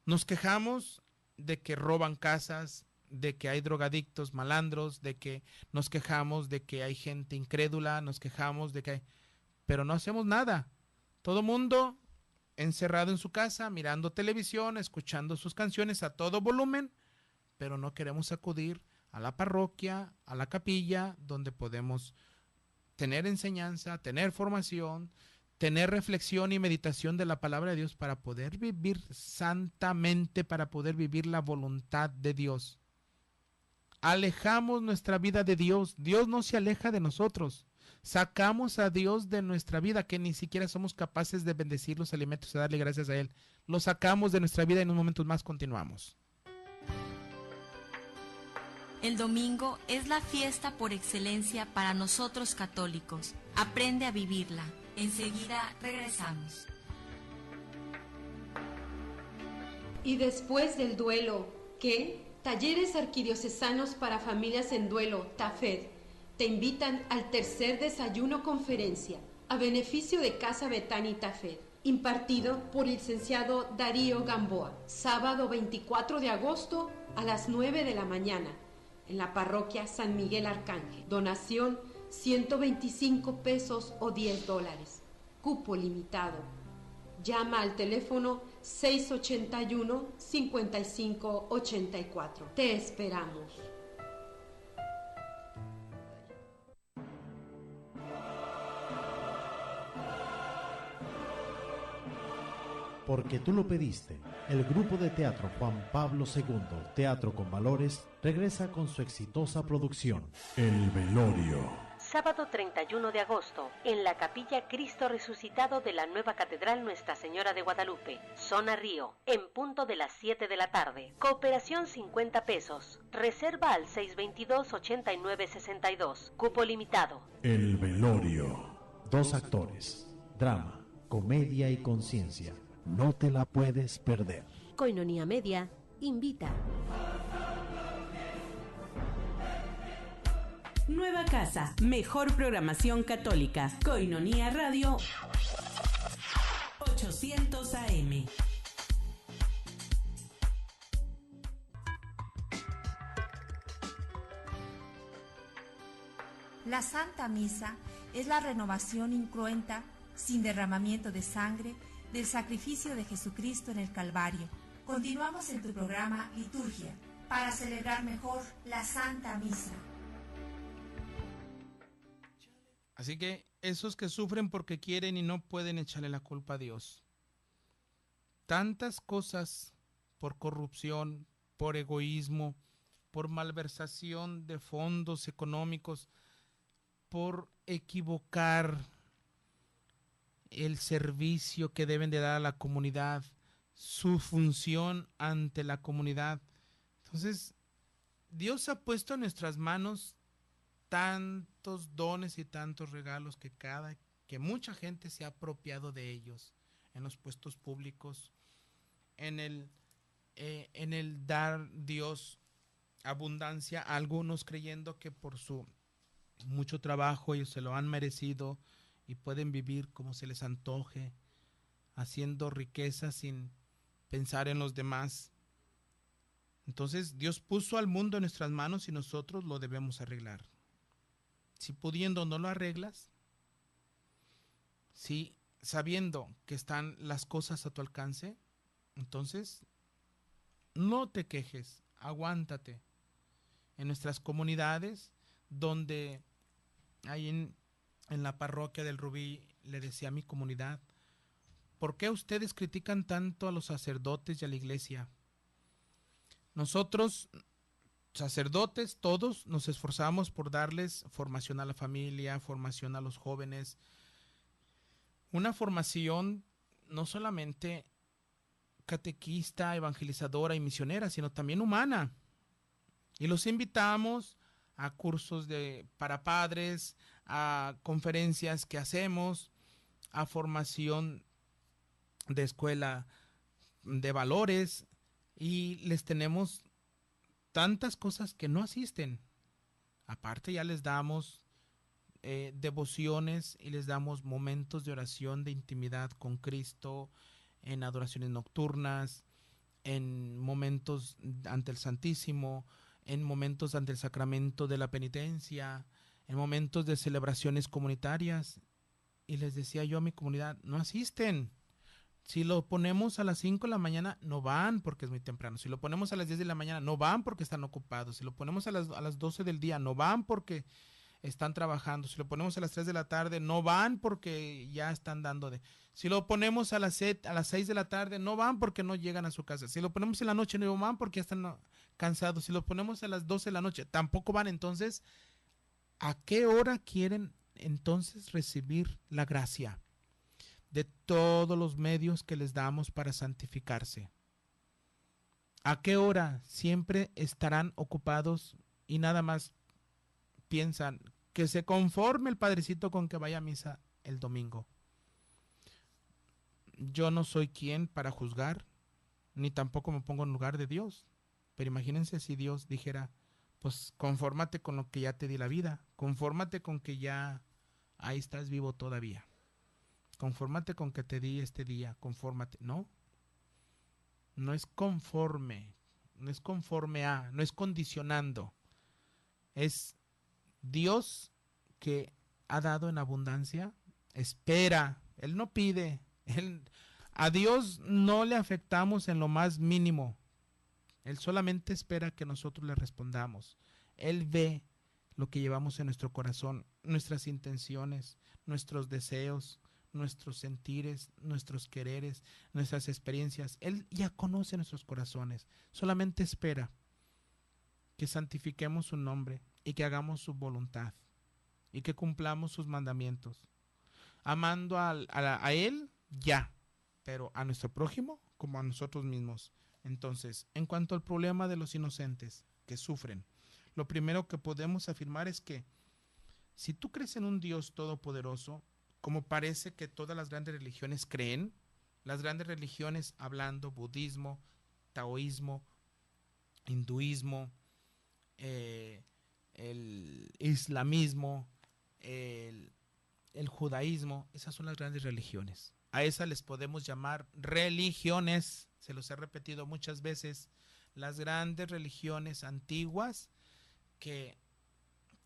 Nos quejamos de que roban casas, de que hay drogadictos, malandros, de que nos quejamos de que hay gente incrédula, nos quejamos de que hay... Pero no hacemos nada. Todo mundo encerrado en su casa, mirando televisión, escuchando sus canciones a todo volumen, pero no queremos acudir a la parroquia, a la capilla, donde podemos tener enseñanza, tener formación, tener reflexión y meditación de la palabra de Dios para poder vivir santamente, para poder vivir la voluntad de Dios. Alejamos nuestra vida de Dios. Dios no se aleja de nosotros. Sacamos a Dios de nuestra vida, que ni siquiera somos capaces de bendecir los alimentos y darle gracias a Él. Lo sacamos de nuestra vida y en unos momentos más continuamos. El domingo es la fiesta por excelencia para nosotros católicos. Aprende a vivirla. Enseguida regresamos. Y después del duelo, ¿qué? Talleres Arquidiocesanos para Familias en Duelo, TAFED, te invitan al tercer desayuno conferencia a beneficio de Casa Betani TAFED, impartido por el licenciado Darío Gamboa, sábado 24 de agosto a las 9 de la mañana, en la parroquia San Miguel Arcángel. Donación 125 pesos o $10. Cupo limitado. Llama al teléfono 681-5584. Te esperamos. Porque tú lo pediste, el grupo de teatro Juan Pablo II, Teatro con Valores, regresa con su exitosa producción, El Velorio. Sábado 31 de agosto, en la Capilla Cristo Resucitado de la Nueva Catedral Nuestra Señora de Guadalupe, Zona Río, en punto de las 7 de la tarde. Cooperación 50 pesos. Reserva al 622-8962. Cupo limitado. El Velorio. 2 actores, drama, comedia y conciencia. No te la puedes perder. Koinonia Media invita. Nueva casa, mejor programación católica. Koinonia Radio 800 AM. La Santa Misa es la renovación incruenta, sin derramamiento de sangre, del sacrificio de Jesucristo en el Calvario. Continuamos en tu programa Liturgia, para celebrar mejor la Santa Misa. Así que esos que sufren porque quieren y no pueden echarle la culpa a Dios. Tantas cosas por corrupción, por egoísmo, por malversación de fondos económicos, por equivocar el servicio que deben de dar a la comunidad, su función ante la comunidad. Entonces, Dios ha puesto en nuestras manos tantos dones y tantos regalos que mucha gente se ha apropiado de ellos en los puestos públicos, en el dar Dios abundancia a algunos, creyendo que por su mucho trabajo ellos se lo han merecido y pueden vivir como se les antoje, haciendo riqueza sin pensar en los demás. Entonces Dios puso al mundo en nuestras manos y nosotros lo debemos arreglar. Si pudiendo no lo arreglas, si sabiendo que están las cosas a tu alcance, entonces no te quejes, aguántate. En nuestras comunidades, donde ahí en la parroquia del Rubí, le decía a mi comunidad, ¿por qué ustedes critican tanto a los sacerdotes y a la iglesia? Nosotros, sacerdotes, todos nos esforzamos por darles formación a la familia, formación a los jóvenes, una formación no solamente catequista, evangelizadora y misionera, sino también humana. Y los invitamos a cursos para padres, a conferencias que hacemos, a formación de escuela de valores, y les tenemos tantas cosas que no asisten. Aparte ya les damos devociones y les damos momentos de oración, de intimidad con Cristo, en adoraciones nocturnas, en momentos ante el Santísimo, en momentos ante el sacramento de la penitencia, en momentos de celebraciones comunitarias. Y les decía yo a mi comunidad, no asisten. Si lo ponemos a las 5 de la mañana, no van porque es muy temprano. Si lo ponemos a las 10 de la mañana, no van porque están ocupados. Si lo ponemos a las 12 del día, no van porque están trabajando. Si lo ponemos a las 3 de la tarde, no van porque ya están dando de... Si lo ponemos a las 6 de la tarde, no van porque no llegan a su casa. Si lo ponemos en la noche, no van porque ya están cansados. Si lo ponemos a las 12 de la noche, tampoco van. Entonces, ¿a qué hora quieren entonces recibir la gracia de todos los medios que les damos para santificarse? ¿A qué hora siempre estarán ocupados y nada más piensan que se conforme el padrecito con que vaya a misa el domingo? Yo no soy quien para juzgar, ni tampoco me pongo en lugar de Dios. Pero imagínense si Dios dijera, pues confórmate con lo que ya te di la vida, confórmate con que ya ahí estás vivo todavía, confórmate con que te di este día, confórmate. No, no es conforme, no es conforme a, no es condicionando, es Dios que ha dado en abundancia, espera, Él no pide, a Dios no le afectamos en lo más mínimo, Él solamente espera que nosotros le respondamos. Él ve lo que llevamos en nuestro corazón, nuestras intenciones, nuestros deseos, nuestros sentires, nuestros quereres, nuestras experiencias. Él ya conoce nuestros corazones, solamente espera que santifiquemos su nombre y que hagamos su voluntad y que cumplamos sus mandamientos, amando a Él ya, pero a nuestro prójimo como a nosotros mismos. Entonces, en cuanto al problema de los inocentes que sufren, lo primero que podemos afirmar es que si tú crees en un Dios todopoderoso, como parece que todas las grandes religiones creen, las grandes religiones hablando budismo, taoísmo, hinduismo, el islamismo, el judaísmo, esas son las grandes religiones. A esas les podemos llamar religiones, se los he repetido muchas veces, las grandes religiones antiguas que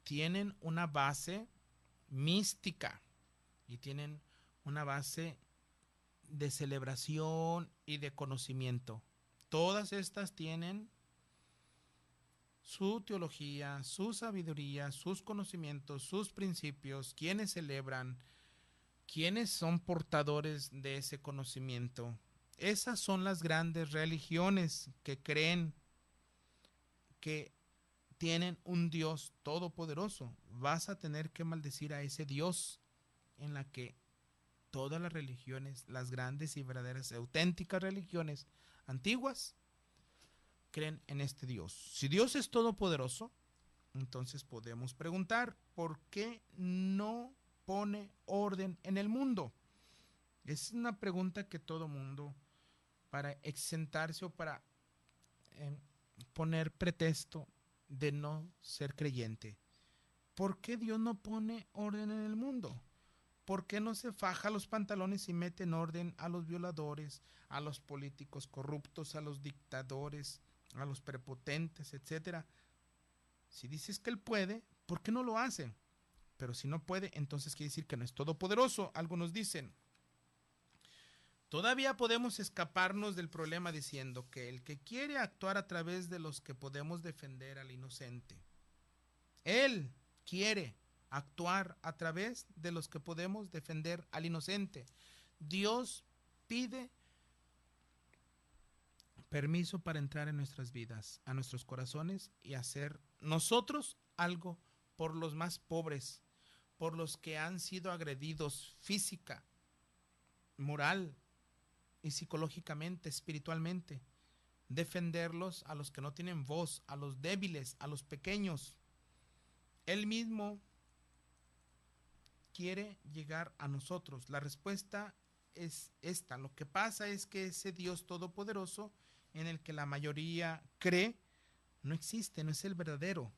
tienen una base mística y tienen una base de celebración y de conocimiento. Todas estas tienen su teología, su sabiduría, sus conocimientos, sus principios, quienes celebran, quienes son portadores de ese conocimiento. Esas son las grandes religiones que creen que tienen un Dios todopoderoso. Vas a tener que maldecir a ese Dios en la que todas las religiones, las grandes y verdaderas, auténticas religiones antiguas, creen en este Dios. Si Dios es todopoderoso, entonces podemos preguntar, ¿por qué no pone orden en el mundo? Es una pregunta que todo mundo, para exentarse o para poner pretexto de no ser creyente. ¿Por qué Dios no pone orden en el mundo? ¿Por qué no se faja los pantalones y mete en orden a los violadores, a los políticos corruptos, a los dictadores, a los prepotentes, etcétera? Si dices que Él puede, ¿por qué no lo hace? Pero si no puede, entonces quiere decir que no es todopoderoso. Algunos dicen, Todavía podemos escaparnos del problema diciendo que el que quiere actuar a través de los que podemos defender al inocente, él quiere actuar a través de los que podemos defender al inocente. Dios pide permiso para entrar en nuestras vidas, a nuestros corazones y hacer nosotros algo por los más pobres, por los que han sido agredidos física, moral y psicológicamente, espiritualmente. Defenderlos a los que no tienen voz, a los débiles, a los pequeños. Él mismo quiere llegar a nosotros. La respuesta es esta. Lo que pasa es que ese Dios todopoderoso en el que la mayoría cree no existe, no es el verdadero.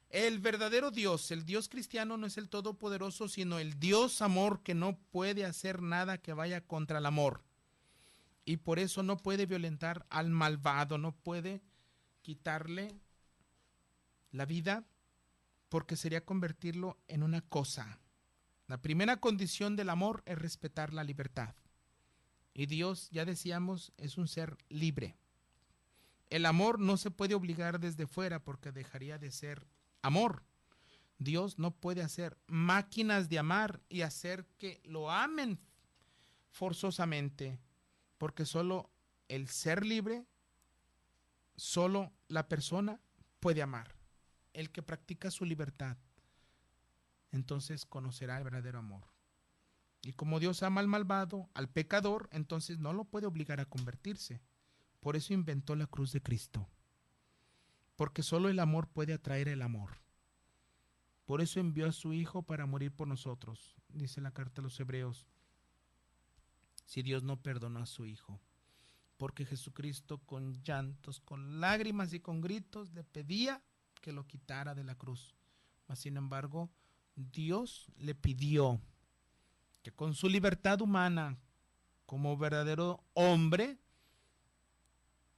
El verdadero Dios, el Dios cristiano, no es el todopoderoso, sino el Dios amor, que no puede hacer nada que vaya contra el amor. Y por eso no puede violentar al malvado, no puede quitarle la vida, porque sería convertirlo en una cosa. La primera condición del amor es respetar la libertad. Y Dios, ya decíamos, es un ser libre. El amor no se puede obligar desde fuera porque dejaría de ser amor. Dios no puede hacer máquinas de amar y hacer que lo amen forzosamente, porque solo el ser libre, solo la persona puede amar. El que practica su libertad, entonces conocerá el verdadero amor. Y como Dios ama al malvado, al pecador, entonces no lo puede obligar a convertirse. Por eso inventó la cruz de Cristo. Porque solo el amor puede atraer el amor. Por eso envió a su Hijo para morir por nosotros. Dice la carta a los Hebreos. Si Dios no perdonó a su Hijo. Porque Jesucristo con llantos, con lágrimas y con gritos le pedía que lo quitara de la cruz. Mas sin embargo, Dios le pidió que con su libertad humana, como verdadero hombre,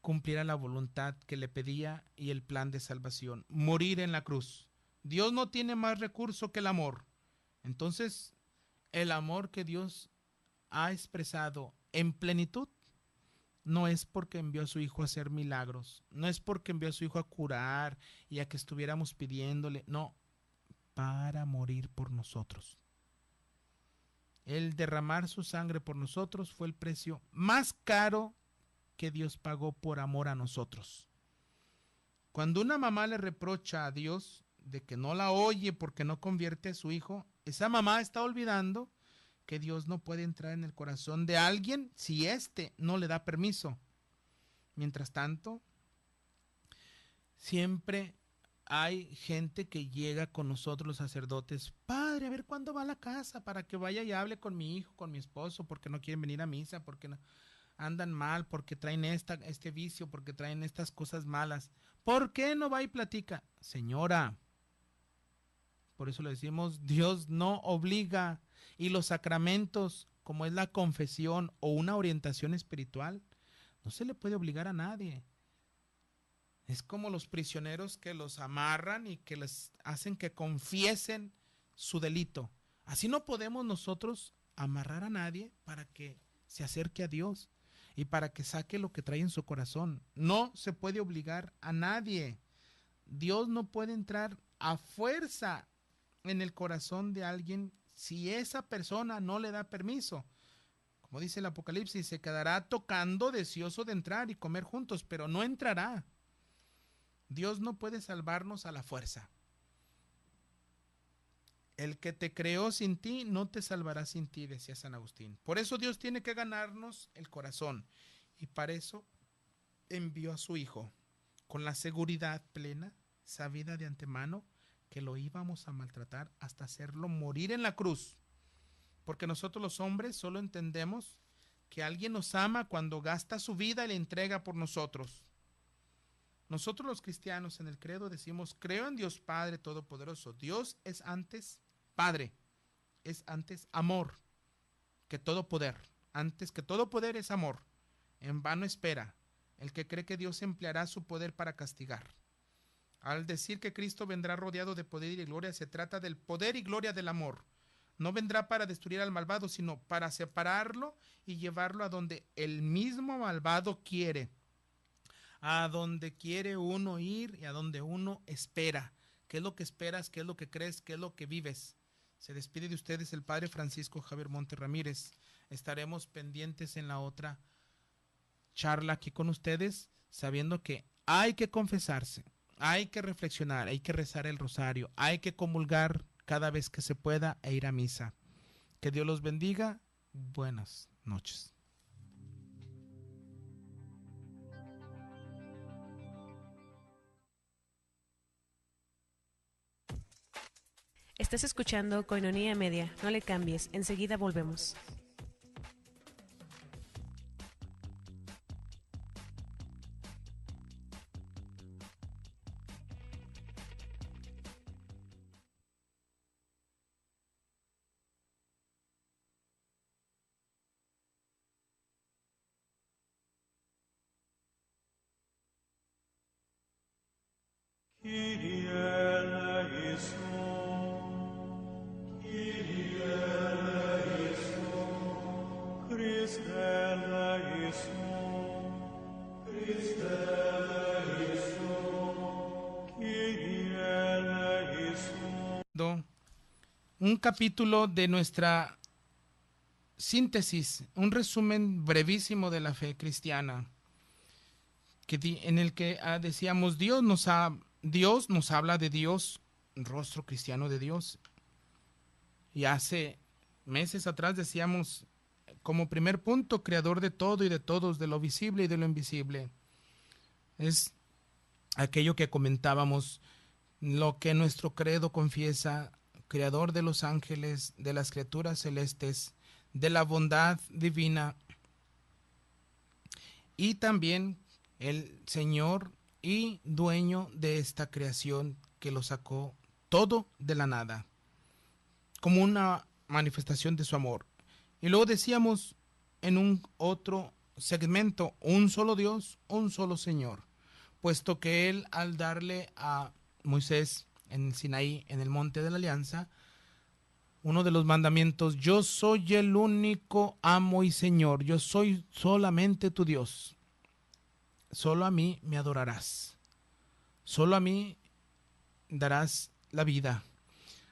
cumpliera la voluntad que le pedía y el plan de salvación, morir en la cruz. Dios no tiene más recurso que el amor. Entonces, el amor que Dios ha expresado en plenitud no es porque envió a su Hijo a hacer milagros, no es porque envió a su Hijo a curar y a que estuviéramos pidiéndole, no, para morir por nosotros. El derramar su sangre por nosotros fue el precio más caro que Dios pagó por amor a nosotros. Cuando una mamá le reprocha a Dios de que no la oye porque no convierte a su hijo, esa mamá está olvidando que Dios no puede entrar en el corazón de alguien si éste no le da permiso. Mientras tanto, siempre hay gente que llega con nosotros los sacerdotes: padre, a ver cuándo va a la casa para que vaya y hable con mi hijo, con mi esposo, porque no quieren venir a misa, porque no, andan mal, porque traen este vicio, porque traen estas cosas malas. ¿Por qué no va y platica? Señora, por eso le decimos, Dios no obliga. Y los sacramentos, como es la confesión o una orientación espiritual, no se le puede obligar a nadie. Es como los prisioneros que los amarran y que les hacen que confiesen su delito. Así no podemos nosotros amarrar a nadie para que se acerque a Dios y para que saque lo que trae en su corazón. No se puede obligar a nadie. Dios no puede entrar a fuerza en el corazón de alguien si esa persona no le da permiso. Como dice el Apocalipsis, se quedará tocando, deseoso de entrar y comer juntos, pero no entrará. Dios no puede salvarnos a la fuerza. El que te creó sin ti, no te salvará sin ti, decía San Agustín. Por eso Dios tiene que ganarnos el corazón. Y para eso envió a su Hijo, con la seguridad plena, sabida de antemano, que lo íbamos a maltratar hasta hacerlo morir en la cruz. Porque nosotros los hombres solo entendemos que alguien nos ama cuando gasta su vida y la entrega por nosotros. Nosotros los cristianos en el credo decimos: creo en Dios Padre Todopoderoso. Dios es antes Padre, es antes amor que todo poder. Antes que todo poder es amor. En vano espera el que cree que Dios empleará su poder para castigar. Al decir que Cristo vendrá rodeado de poder y gloria, se trata del poder y gloria del amor. No vendrá para destruir al malvado, sino para separarlo y llevarlo a donde el mismo malvado quiere. A donde quiere uno ir y a donde uno espera. ¿Qué es lo que esperas? ¿Qué es lo que crees? ¿Qué es lo que vives? Se despide de ustedes el Padre Francisco Javier Monte Ramírez. Estaremos pendientes en la otra charla aquí con ustedes, sabiendo que hay que confesarse, hay que reflexionar, hay que rezar el rosario, hay que comulgar cada vez que se pueda e ir a misa. Que Dios los bendiga. Buenas noches. Estás escuchando Koinonia Media. No le cambies, enseguida volvemos. Un capítulo de nuestra síntesis, un resumen brevísimo de la fe cristiana, en el que decíamos Dios nos habla de Dios, rostro cristiano de Dios. Y hace meses atrás decíamos como primer punto, creador de todo y de todos, de lo visible y de lo invisible. Es aquello que comentábamos, lo que nuestro credo confiesa, creador de los ángeles, de las criaturas celestes, de la bondad divina, y también el Señor y dueño de esta creación que lo sacó todo de la nada, como una manifestación de su amor. Y luego decíamos en un otro segmento, un solo Dios, un solo Señor, puesto que Él, al darle a Moisés en el Sinaí, en el monte de la alianza, uno de los mandamientos: yo soy el único amo y Señor, yo soy solamente tu Dios, solo a mí me adorarás, solo a mí darás la vida.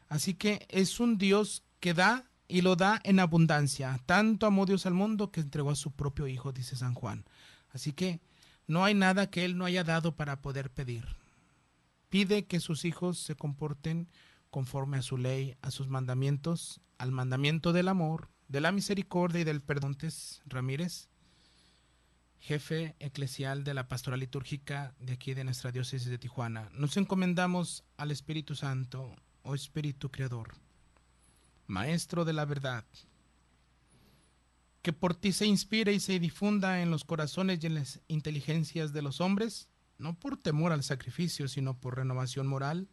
Así que es un Dios que da y lo da en abundancia. Tanto amó Dios al mundo que entregó a su propio Hijo, dice San Juan. Así que no hay nada que Él no haya dado para poder pedir. Pide que sus hijos se comporten conforme a su ley, a sus mandamientos, al mandamiento del amor, de la misericordia y del perdón. Ramírez, jefe eclesial de la pastoral litúrgica de aquí de nuestra diócesis de Tijuana. Nos encomendamos al Espíritu Santo, oh Espíritu Creador, Maestro de la verdad, que por ti se inspire y se difunda en los corazones y en las inteligencias de los hombres, no por temor al sacrificio, sino por renovación moral,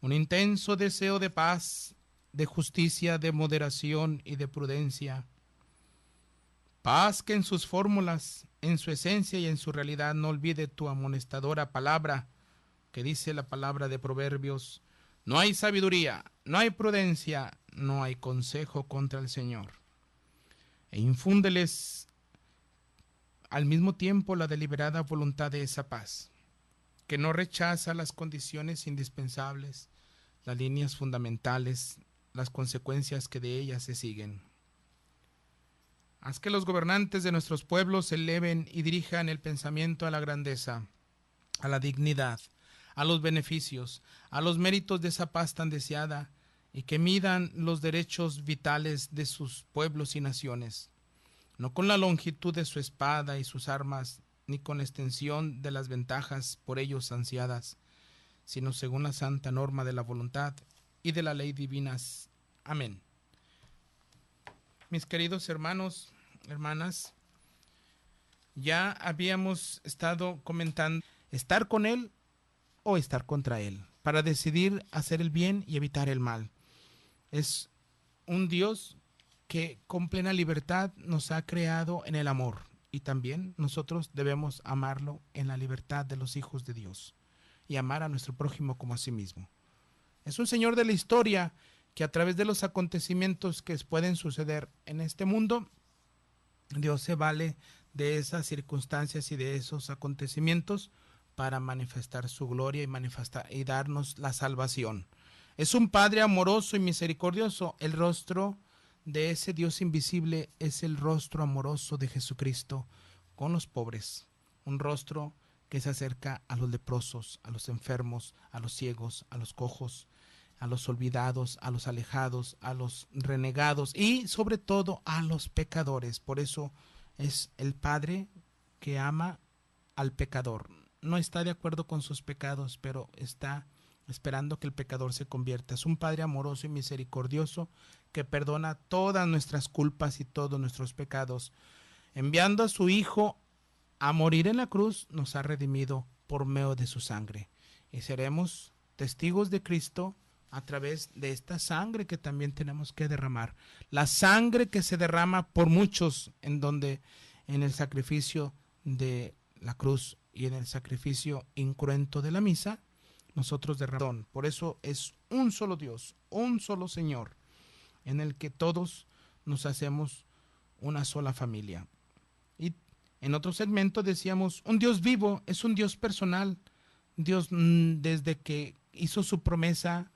un intenso deseo de paz, de justicia, de moderación y de prudencia. Paz que en sus fórmulas, en su esencia y en su realidad no olvide tu amonestadora palabra, que dice la palabra de Proverbios: no hay sabiduría, no hay prudencia, no hay consejo contra el Señor. E infúndeles al mismo tiempo la deliberada voluntad de esa paz, que no rechaza las condiciones indispensables, las líneas fundamentales, las consecuencias que de ellas se siguen. Haz que los gobernantes de nuestros pueblos eleven y dirijan el pensamiento a la grandeza, a la dignidad, a los beneficios, a los méritos de esa paz tan deseada, y que midan los derechos vitales de sus pueblos y naciones, no con la longitud de su espada y sus armas, ni con la extensión de las ventajas por ellos ansiadas, sino según la santa norma de la voluntad y de la ley divinas. Amén. Mis queridos hermanos, hermanas, ya habíamos estado comentando estar con Él o estar contra Él, para decidir hacer el bien y evitar el mal. Es un Dios que con plena libertad nos ha creado en el amor, y también nosotros debemos amarlo en la libertad de los hijos de Dios y amar a nuestro prójimo como a sí mismo. Es un Señor de la historia que a través de los acontecimientos que pueden suceder en este mundo, Dios se vale de esas circunstancias y de esos acontecimientos para manifestar su gloria y darnos la salvación. Es un Padre amoroso y misericordioso. El rostro de ese Dios invisible es el rostro amoroso de Jesucristo con los pobres. Un rostro que se acerca a los leprosos, a los enfermos, a los ciegos, a los cojos, a los olvidados, a los alejados, a los renegados y sobre todo a los pecadores. Por eso es el Padre que ama al pecador. No está de acuerdo con sus pecados, pero está esperando que el pecador se convierta. Es un Padre amoroso y misericordioso que perdona todas nuestras culpas y todos nuestros pecados. Enviando a su Hijo a morir en la cruz, nos ha redimido por medio de su sangre. Y seremos testigos de Cristo a través de esta sangre que también tenemos que derramar. La sangre que se derrama por muchos en el sacrificio de la cruz y en el sacrificio incruento de la misa, nosotros derramamos. Por eso es un solo Dios, un solo Señor, en el que todos nos hacemos una sola familia. Y en otro segmento decíamos, un Dios vivo es un Dios personal. Dios, desde que hizo su promesa,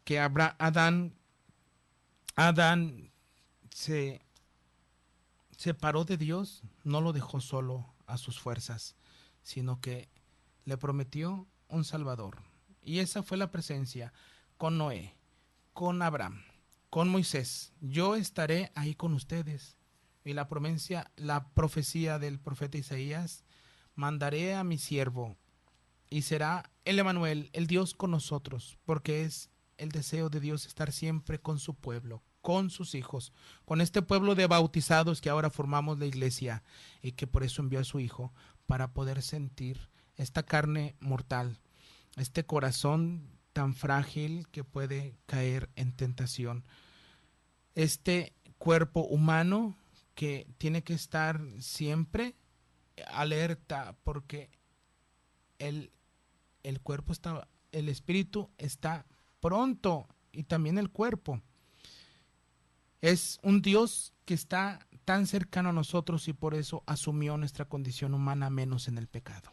que Adán se separó de Dios, no lo dejó solo a sus fuerzas, sino que le prometió un Salvador. Y esa fue la presencia con Noé, con Abraham, con Moisés. Yo estaré ahí con ustedes. Y la profecía del profeta Isaías, mandaré a mi siervo y será el Emanuel, el Dios con nosotros, porque es el deseo de Dios estar siempre con su pueblo, con sus hijos, con este pueblo de bautizados que ahora formamos la iglesia y que por eso envió a su Hijo para poder sentir esta carne mortal, este corazón tan frágil que puede caer en tentación, este cuerpo humano que tiene que estar siempre alerta porque el cuerpo está, el espíritu está pronto y también el cuerpo. Es un Dios que está tan cercano a nosotros y por eso asumió nuestra condición humana menos en el pecado.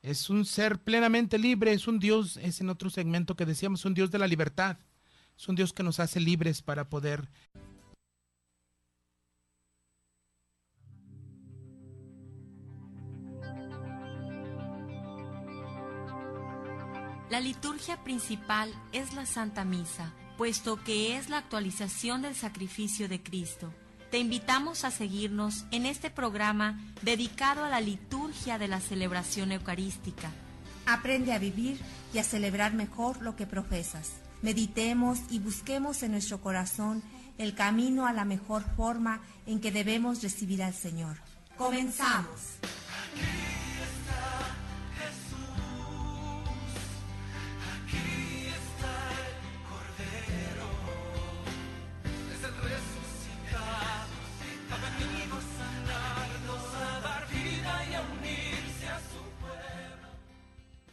Es un ser plenamente libre, es un Dios, es en otro segmento que decíamos, un Dios de la libertad. Es un Dios que nos hace libres para poder. La liturgia principal es la Santa Misa, puesto que es la actualización del sacrificio de Cristo. Te invitamos a seguirnos en este programa dedicado a la liturgia de la celebración eucarística. Aprende a vivir y a celebrar mejor lo que profesas. Meditemos y busquemos en nuestro corazón el camino a la mejor forma en que debemos recibir al Señor. ¡Comenzamos!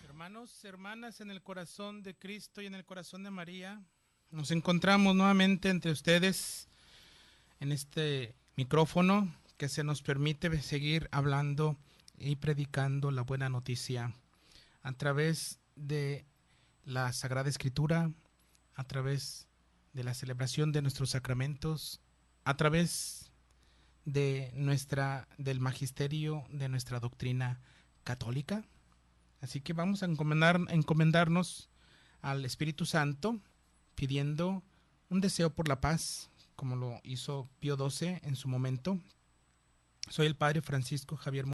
Hermanos, hermanas, en el corazón de Cristo y en el corazón de María, nos encontramos nuevamente entre ustedes en este micrófono que se nos permite seguir hablando y predicando la buena noticia a través de la Sagrada Escritura, a través de la celebración de nuestros sacramentos, a través de del magisterio de nuestra doctrina católica. Así que vamos a encomendarnos al Espíritu Santo, pidiendo un deseo por la paz, como lo hizo Pío XII en su momento. Soy el Padre Francisco Javier